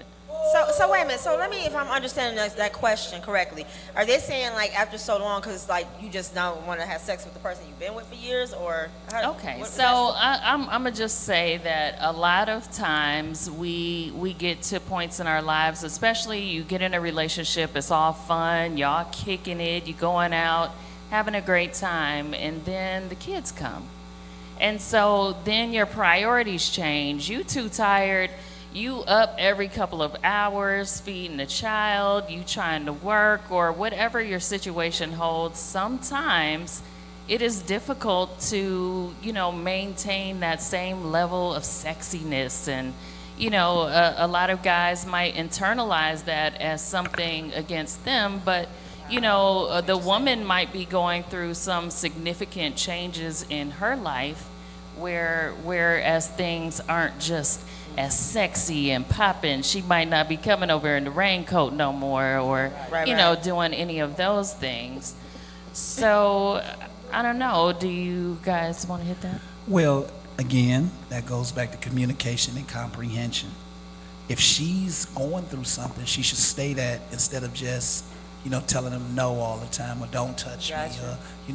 So wait a minute. So let me, if I'm understanding that question correctly, are they saying like after so long, because like you just don't want to have sex with the person you've been with for years, or how, Okay, what- so I'm gonna just say that a lot of times we get to points in our lives, especially you get in a relationship, it's all fun, y'all kicking it, you going out, having a great time, and then the kids come. And so then your priorities change. You too tired, you up every couple of hours feeding the child, you trying to work, or whatever your situation holds. Sometimes it is difficult to, maintain that same level of sexiness. And, a lot of guys might internalize that as something against them, but, the woman might be going through some significant changes in her life whereas things aren't just as sexy and popping. She might not be coming over in the raincoat no more, or, Right. doing any of those things. So, I don't know. Do you guys want to hit that? Well, again, that goes back to communication and comprehension. If she's going through something, she should say that instead of just, telling him no all the time or don't touch me.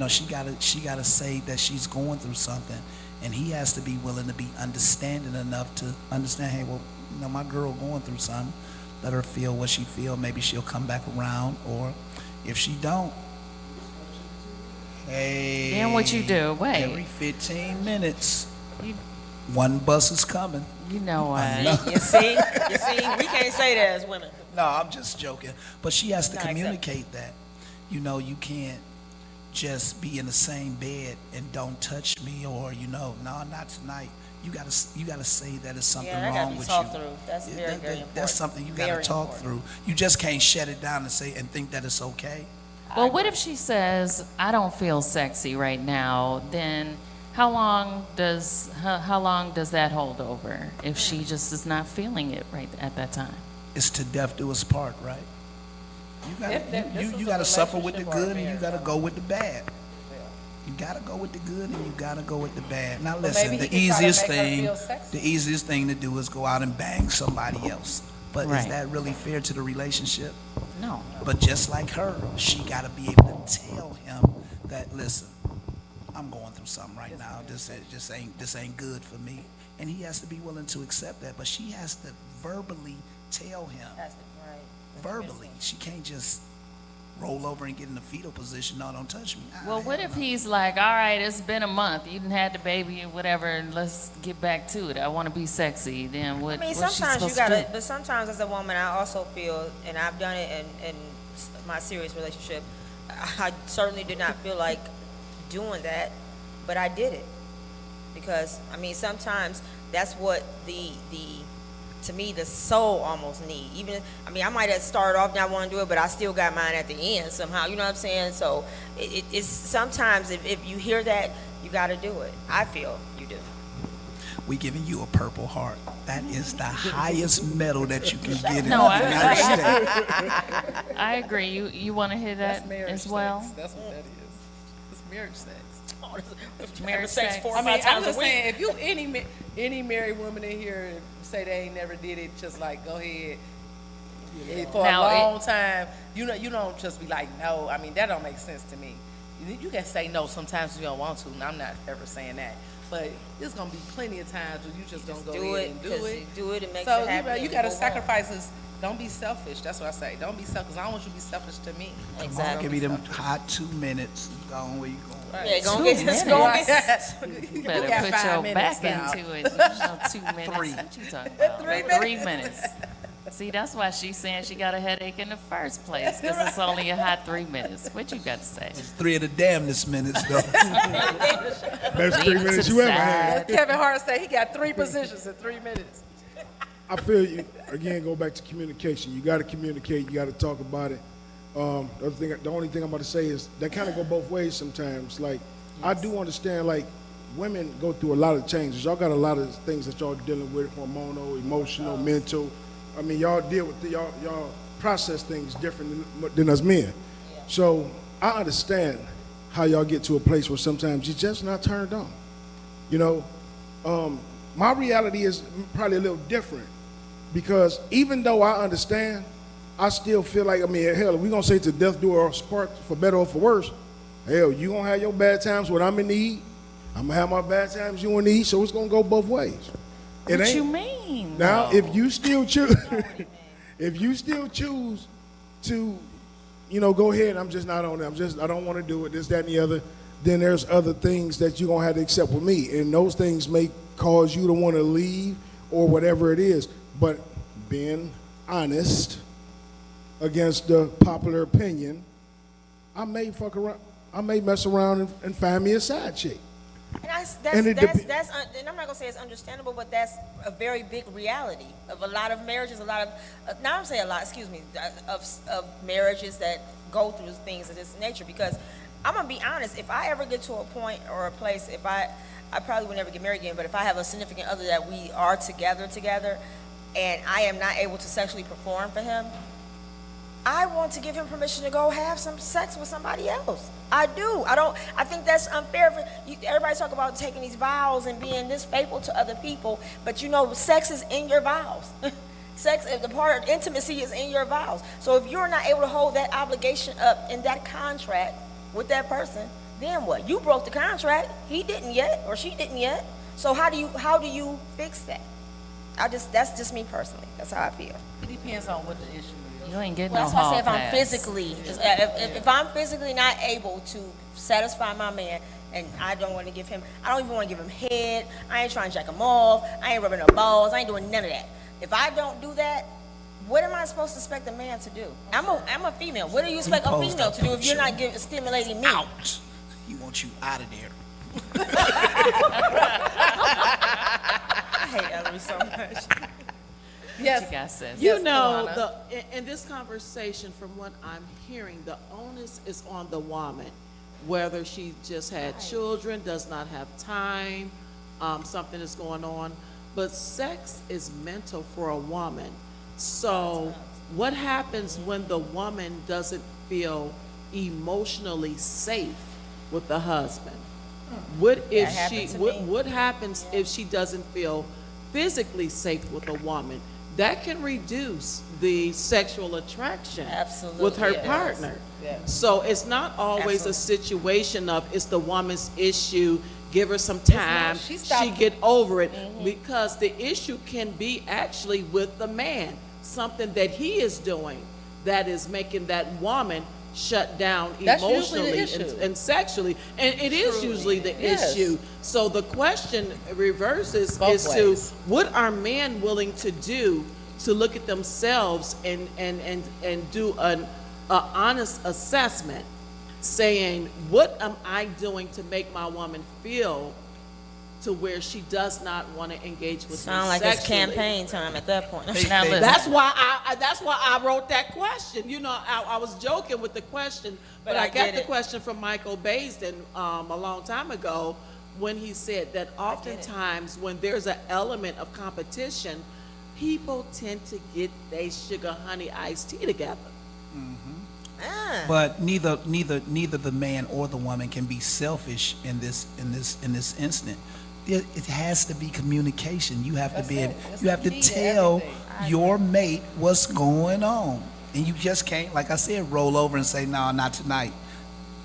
Or, she gotta say that she's going through something, and he has to be willing to be understanding enough to understand. Hey, well, my girl going through something. Let her feel what she feel. Maybe she'll come back around, or if she don't, hey. Then what you do? Wait. Every 15 minutes, You, one bus is coming. you know what? you see, we can't say that as women. No, I'm just joking. But she has to Not communicate that. You can't just be in the same bed and don't touch me, or no, not tonight. You gotta say that it's something Yeah, that gotta wrong be with talked you. through. That's Yeah, very, very important. That's something you gotta Very talk important. through. You just can't shut it down and say and think that it's okay. Well, what if she says, I don't feel sexy right now? Then how long does that hold over if she just is not feeling it right at that time? It's to death do us part, right? This You is gotta a suffer with the relationship or a good, and you marriage, gotta huh? go with the bad. You gotta go with the good, and you gotta go with the bad. Now But listen, maybe the he can try to easiest make her thing, feel sexy. the easiest thing to do is go out and bang somebody else. But is Right. that really fair to the relationship? No. But just like her, she gotta be able to tell him that, listen, I'm going through something right now. This ain't good for me, and he has to be willing to accept that. But she has to verbally tell him. That's right. Verbally, she can't just roll over and get in the fetal position. No, don't touch me. Well, what hell if no. he's like, all right, it's been a month. You didn't have the baby or whatever, and let's get back to it. I want to be sexy. Then what? I mean, what's she sometimes you supposed to gotta, do? but sometimes as a woman, I also feel, and I've done it in my serious relationship, I certainly did not feel like doing that, but I did it. Because, I mean, sometimes that's what to me, the soul almost need. Even, I mean, I might have started off not wanting to do it, but I still got mine at the end somehow, you know what I'm saying? So it's sometimes if you hear that, you gotta do it. I feel you do. We giving you a Purple Heart. That is the highest medal that you can get in No, the United States. I agree. You want to hear that as well? That's what that is. It's marriage sex. Marriage sex sex. for- I mean, I'm times a just week. saying, if you any married woman in here say they ain't never did it, just like go ahead. For Now, a long time, you don't just be like no. I mean, that don't make sense to me. You can say no sometimes if you don't want to, and I'm not ever saying that. But there's gonna be plenty of times where you just don't go Do ahead it, and do 'cause it. you do it, it makes So you happy. you and gotta move on. sacrifice this. Don't be selfish. That's what I say. Don't be selfish. I don't want you to be selfish to me. Exactly. Give me them hot 2 minutes. Go on where you going. Yeah, go 2 get this. Go minutes. get You You better got put 5 your minutes back now. into it. 2 minutes. Three. What you talking about? 3 minutes. See, that's why she's saying she got a headache in the first place, because it's only a hot 3 minutes. What you got to say? 3 of the damnedest minutes, though. Best 3 Lean to minutes the you ever had. side. Kevin Hart said he got 3 positions in 3 minutes. I feel you. Again, go back to communication. You got to communicate. You got to talk about it. The only thing I'm about to say is that kind of go both ways sometimes. Like, I do understand, like, women go through a lot of changes. Y'all got a lot of things that y'all dealing with, hormonal, emotional, mental. I mean, y'all deal with y'all process things different than us men. So I understand how y'all get to a place where sometimes you're just not turned on. You know, my reality is probably a little different. Because even though I understand, I still feel like, I mean, hell, if we're going to say to death do us part for better or for worse, hell, you going to have your bad times when I'm in need. I'm going to have my bad times you in need, so it's going to go both ways. What you mean? Now, if you still choose, to, go ahead, I'm just not on it. I don't want to do it, this, that, and the other. Then there's other things that you're going to have to accept with me. And those things may cause you to want to leave or whatever it is. But being honest against the popular opinion, I may fuck around. I may mess around and find me a side chick. And and I'm not gonna say it's understandable, but that's a very big reality of a lot of marriages. Of marriages that go through things of this nature. Because I'm gonna be honest, if I ever get to a point or a place, I probably would never get married again. But if I have a significant other that we are together, and I am not able to sexually perform for him, I want to give him permission to go have some sex with somebody else. I do. I think that's unfair. Everybody talk about taking these vows and being this faithful to other people, but sex is in your vows. Sex, the part of intimacy is in your vows. So if you're not able to hold that obligation up in that contract with that person, then what? You broke the contract. He didn't yet, or she didn't yet. So how do you fix that? That's just me personally. That's how I feel. It depends on what the issue is. You ain't getting Well, no that's why I hall say pass. if I'm physically not able to satisfy my man, and I don't want to give him, I don't even want to give him head. I ain't trying to jack him off. I ain't rubbing no balls. I ain't doing none of that. If I don't do that, what am I supposed to expect a man to do? I'm a female. What do you expect a female to do if you're not stimulating me? Out. He wants you out of there. I hate Ellery so much. Yes. You guys said. You know, in this conversation, from what I'm hearing, the onus is on the woman, whether she just had children, does not have time, something is going on. But sex is mental for a woman. So what happens when the woman doesn't feel emotionally safe with the husband? What happens if she doesn't feel physically safe with a woman? That can reduce the sexual attraction with her partner. Yes. So it's not always a situation of it's the woman's issue, give her some time, she get over it, because the issue can be actually with the man, something that he is doing that is making that woman shut down emotionally and sexually, and it is usually the issue. So the question reverses to what are men willing to do to look at themselves and do an honest assessment, saying, what am I doing to make my woman feel to where she does not want to engage with me Sound like sexually? It's campaign time at that point. That's why I wrote that question. You know, I was joking with the question, but I got the question from Michael Baisden a long time ago when he said that oftentimes when there's an element of competition, people tend to get their sugar honey iced tea together. But neither the man or the woman can be selfish in this instant. It has to be communication. You have to tell your mate what's going on, and you just can't, like I said, roll over and say, "No, not tonight."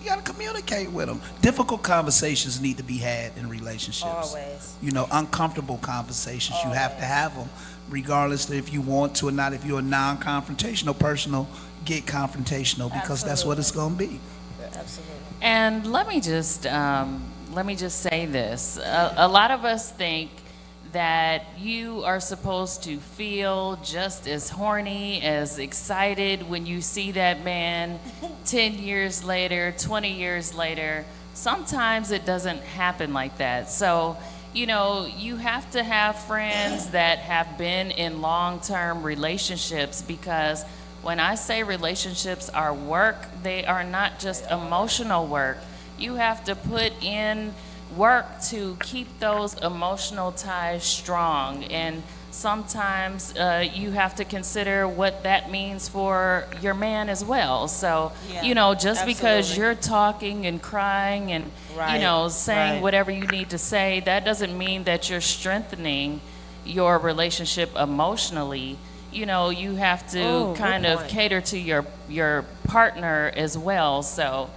You got to communicate with them. Difficult conversations need to be had in relationships. Always. Uncomfortable conversations. You have to have them, regardless of if you want to or not. If you're a non-confrontational person, get confrontational, because that's what it's going to be. Absolutely. And let me just say this. A lot of us think that you are supposed to feel just as horny, as excited when you see that man 10 years later, 20 years later. Sometimes it doesn't happen like that. So, you have to have friends that have been in long-term relationships, because when I say relationships are work, they are not just emotional work. You have to put in work to keep those emotional ties strong, and sometimes you have to consider what that means for your man as well. So, just because you're talking and crying and saying whatever you need to say, that doesn't mean that you're strengthening your relationship emotionally, you know, you have to Oh, kind good of point. cater to your partner as well. So,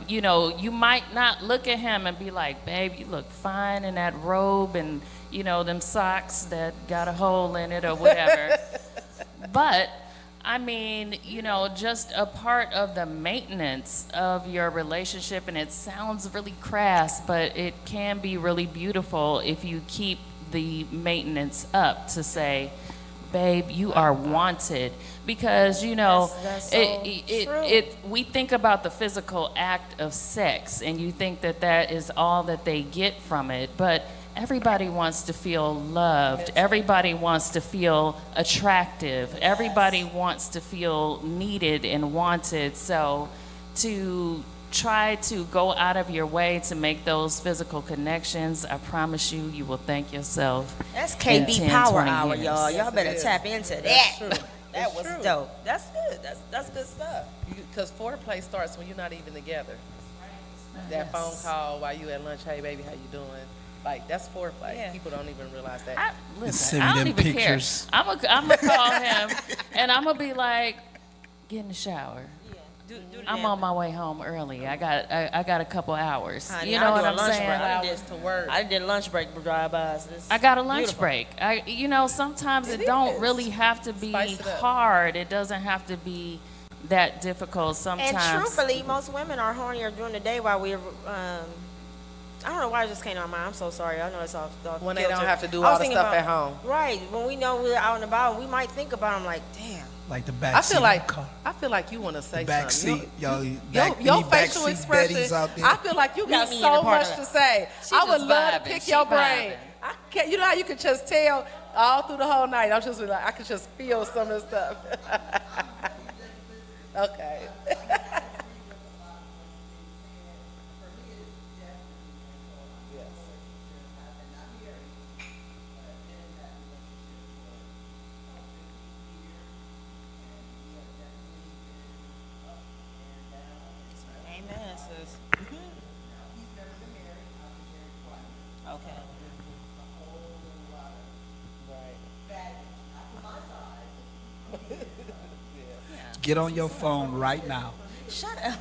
you know, you might not look at him and be like, babe, you look fine in that robe and, you know, them socks that got a hole in it or whatever. But, I mean, you know, just a part of the maintenance of your relationship, and it sounds really crass, but it can be really beautiful if you keep the maintenance up to say, babe, you are wanted. Because, you know, That's so true. we think about the physical act of sex, and you think that that is all that they get from it, but everybody wants to feel loved. Everybody wants to feel attractive. Everybody wants to feel needed and wanted. So to try to go out of your way to make those physical connections, I promise you, you will thank yourself. That's in KB 10, Power 20 Hour, years. y'all. Y'all better it is. tap into that. That's true. That That's was true. dope. That's good. That's good stuff. Because foreplay starts when you're not even together. That phone call while you at lunch, hey baby, how you doing? Like, that's foreplay. Yeah. People don't even realize that. Listen, send me I don't them even pictures. care. I'm gonna call him, and I'm gonna be like, get in the shower. Do the I'm damn- on my way home early. I got a couple hours. Honey, You know I what do a I'm lunch saying? break. Hours to work. I did lunch break drive-bys. It's I got a lunch beautiful. break. You know, sometimes it don't is. really have to be Spice it up. hard. It doesn't have to be that difficult. Sometimes. And truthfully, most women are hornier during the day while we're. I don't know why it just came to my mind. I'm so sorry. I know it's off. When they don't kilter. have to do I was all the thinking stuff about- at home. Right. When we know we're out and about, we might think about them like, damn. Like the back I seat feel like of the car. I feel like you want to say The back something. seat, y'all. Your Any back facial seat expression, Bettys out there? I feel like you got me in so the part much of to it. say. She I would just love to vibing. pick She your brain. vibing. I can't, you know how you could just tell all through the whole night. I'm just like, I could just feel some of the stuff. Okay. Amen, sis. Okay. Get on your phone right now. Shut up.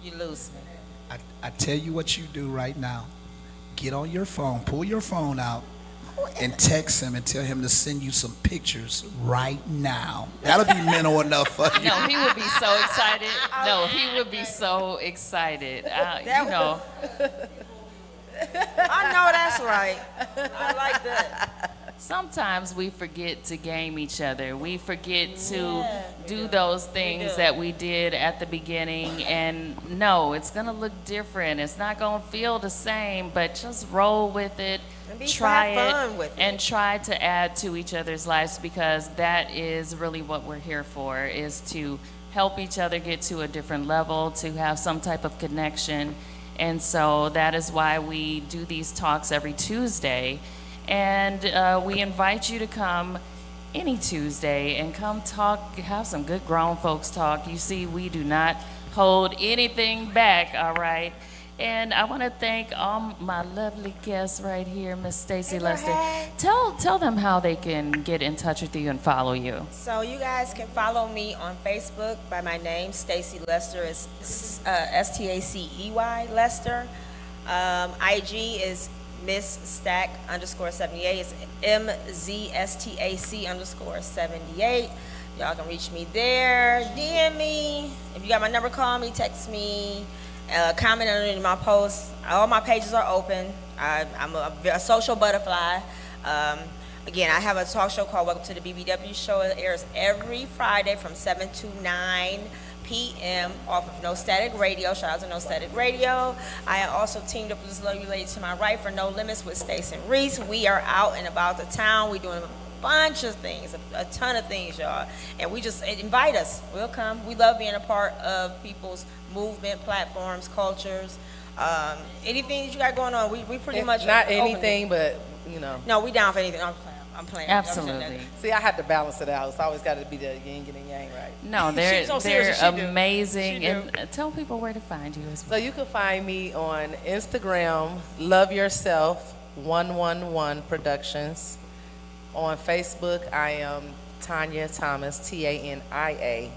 You lose me. I tell you what you do right now. Get on your phone, pull your phone out, and text him and tell him to send you some pictures right now. That'll be mental enough for you. No, he would be so excited. No, he would be so excited. You know. I know that's right. I like that. Sometimes we forget to game each other. We forget to Yeah, do those things do. that we did at the beginning. And no, it's going to look different. It's not going to feel the same, but just roll with it. And Try have fun it with it. and try to add to each other's lives, because that is really what we're here for, is to help each other get to a different level, to have some type of connection. And so that is why we do these talks every Tuesday. And we invite you to come any Tuesday and come talk, have some good grown folks talk. You see, we do not hold anything back, all right? And I want to thank all my lovely guests right here, Miss Stacy Lester. Tell them how they can get in touch with you and follow you. So you guys can follow me on Facebook by my name, Stacy Lester. It's Stacey Lester. IG is Miss Stack _78. It's MZSTAC _78. Y'all can reach me there. DM me. If you got my number, call me, text me, comment underneath my posts. All my pages are open. I'm a social butterfly. Again, I have a talk show called Welcome to the BBW Show. It airs every Friday from 7 to 9 p.m. off of No Static Radio. Shout out to No Static Radio. I also teamed up with this lovely lady to my right for No Limits with Stace and Reese. We are out and about the town. We're doing a bunch of things, a ton of things, y'all. And we just invite us. We'll come. We love being a part of people's movement, platforms, cultures. Anything that you got going on, we pretty much Not open anything, but you know. No, we down for anything. I'm playing. Absolutely. See, I had to balance it out. It's always got to be the yin and yang, right? No, they're She's so serious, she do. amazing. She do. And tell people where to find you as So well. you can find me on Instagram, Love Yourself 111 Productions. On Facebook, I am Tanya Thomas, Tania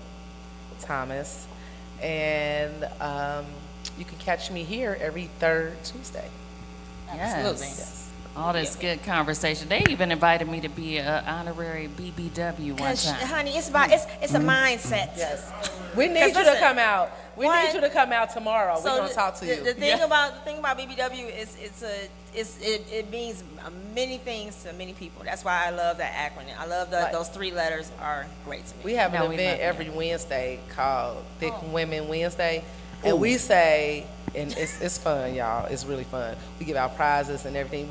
Thomas, and you can catch me here every third Tuesday. Absolutely. Yes. All this good conversation. They even invited me to be an honorary BBW one Cause, time. honey, it's about it's a mindset. Yes, we need 'Cause you to listen, come out. We one- need you to come out tomorrow. We're gonna talk to you. The thing about BBW is it means many things to many people. That's why I love that acronym. I love Right. those 3 letters are great to me. We have an No, we event love every Wednesday called Thick Women Wednesday, Ooh. and we say, and it's fun, y'all. It's really fun. We give out prizes and everything,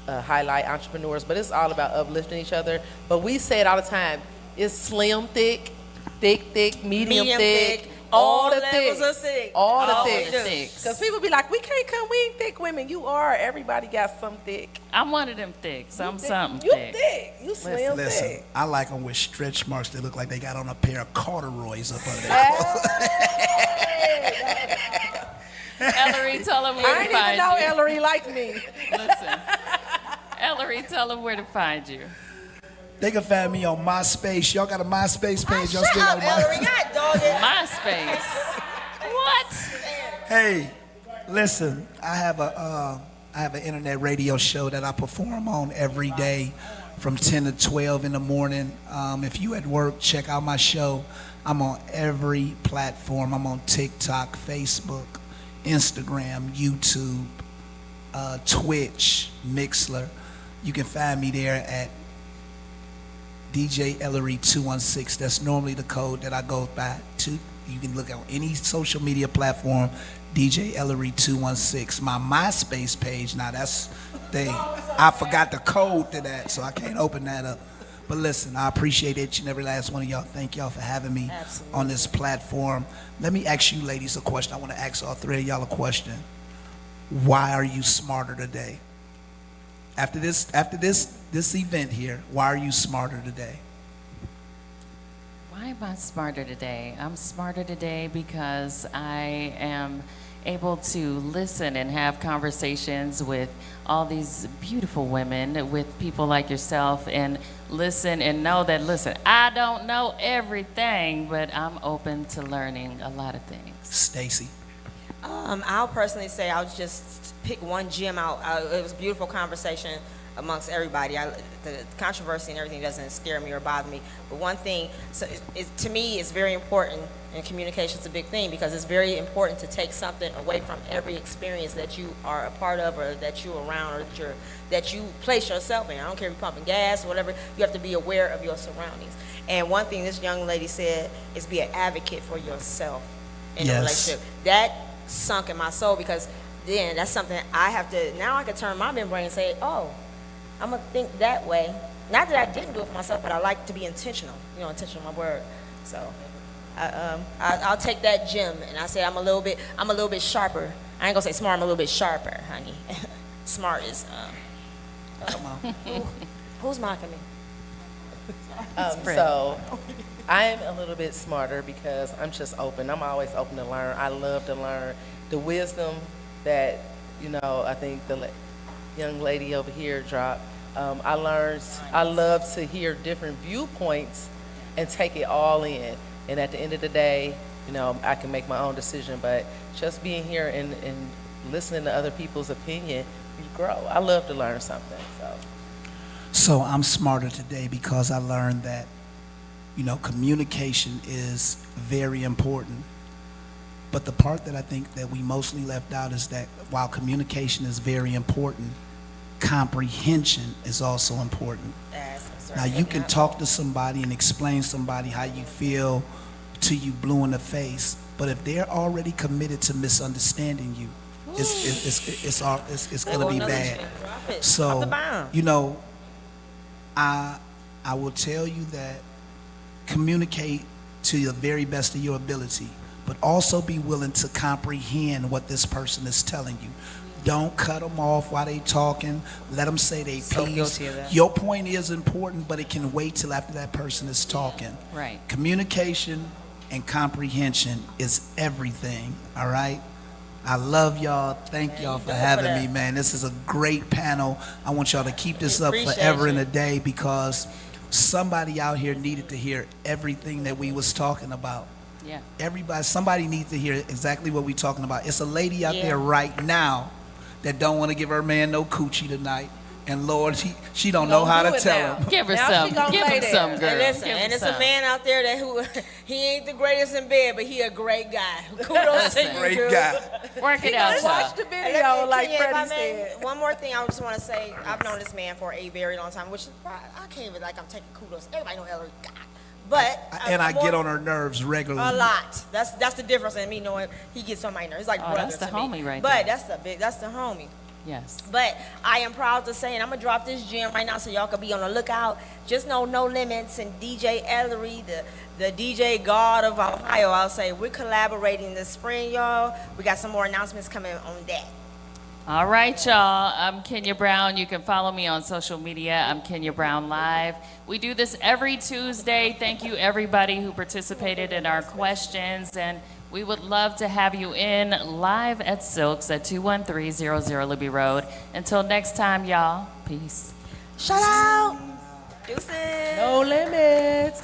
highlight entrepreneurs, but it's all about uplifting each other. But we say it all the time. It's slim, thick, medium thick, all the levels thick, of thick. all the All thick. the thicks. Because people be like, we can't come, we ain't thick women. You are. Everybody got some thick. I'm one of them thicks. I'm something You thick. thick. You slim Listen, thick. I like them with stretch marks that look like they got on a pair of corduroys up under their clothes. Ellery, tell them where I to didn't even find know you. Ellery liked me. Listen. Ellery, tell them where to find you. They can find me on MySpace. Y'all got a MySpace page? Y'all Shut still up, on Ellery. MySpace? God dog it. MySpace. What? Hey, listen, I have an internet radio show that I perform on every day from 10 to 12 in the morning. If you at work, check out my show. I'm on every platform. I'm on TikTok, Facebook, Instagram, YouTube, Twitch, Mixler. You can find me there at DJ Ellery 216. That's normally the code that I go by to. You can look on any social media platform, DJ Ellery 216. My MySpace page, now that's I forgot the code to that, so I can't open that up. But listen, I appreciate each and every last one of y'all. Thank y'all for having me on this platform. Let me ask you ladies a question. I want to ask all 3 of y'all a question. Why are you smarter today? After this event here, why are you smarter today? Why am I smarter today? I'm smarter today because I am able to listen and have conversations with all these beautiful women, with people like yourself, and listen and know that, listen, I don't know everything, but I'm open to learning a lot of things. Stacy. I'll personally say I'll just pick one gem out. It was a beautiful conversation amongst everybody. The controversy and everything doesn't scare me or bother me. But one thing, to me, it's very important, and communication is a big thing, because it's very important to take something away from every experience that you are a part of, or that you're around, or that you place yourself in. I don't care if you're pumping gas or whatever. You have to be aware of your surroundings. And one thing this young lady said is be an advocate for yourself in a relationship. That sunk in my soul, because then that's something I have to, now I can turn my membrane and say, oh, I'm gonna think that way. Not that I didn't do it for myself, but I like to be intentional, intentional with my word. So I'll take that gem, and I say I'm a little bit sharper. I ain't gonna say smart, I'm a little bit sharper, honey. Smart is, who's mocking me? So I'm a little bit smarter because I'm just open. I'm always open to learn. I love to learn. The wisdom that, I think the young lady over here dropped, I learned, I love to hear different viewpoints and take it all in. And at the end of the day, I can make my own decision, but just being here and listening to other people's opinion, you grow. I love to learn something, So I'm smarter today because I learned that, communication is very important. But the part that I think that we mostly left out is that while communication is very important, comprehension is also important. Now you can talk to somebody and explain somebody how you feel to you blue in the face, but if they're already committed to misunderstanding you, it's gonna be bad. So, I will tell you that communicate to the very best of your ability, but also be willing to comprehend what this person is telling you. Don't cut them off while they talking. Let them say they So piece. guilty of that. Your point is important, but it can wait till after that person is talking. Right. Communication and comprehension is everything, all right? I love y'all. Thank y'all for having me, man. This is a great panel. I want y'all to keep this up Appreciate forever and you. a day because somebody out here needed to hear everything that we was talking about. Yeah. Everybody, somebody needs to hear exactly what we talking about. It's a lady out Yeah. there right now that don't want to give her man no coochie tonight. And Lord, she don't know how to tell him. Give her Now some. she gonna Give lay him there. some, girl. And listen, Give him and it's some. a man out there that who he ain't the greatest in bed, but he a great guy. Kudos to you, Great dude. guy. Work it out, Watch y'all. the And video, like Kenya, if I Freddie may, said. one more thing I just want to say. I've known this man for a very long time, which I can't even I'm taking kudos. Everybody know Ellery, God. But And I more- get on her nerves regularly. a lot. That's the difference in me knowing he gets on my nerves. It's like Oh, brother that's the to me. homie right But there. that's the homie. Yes. But I am proud to say, and I'm gonna drop this gem right now so y'all can be on the lookout. Just know No Limits and DJ Ellery, the DJ God of Ohio, I'll say, we're collaborating this spring, y'all. We got some more announcements coming on that. All right, y'all. I'm Kenya Brown. You can follow me on social media. I'm Kenya Brown Live. We do this every Tuesday. Thank you, everybody who participated in our questions. And we would love to have you in live at Sylk'S at 21300 Libby Road. Until next time, y'all. Peace. Shout out. Deuces. No limits.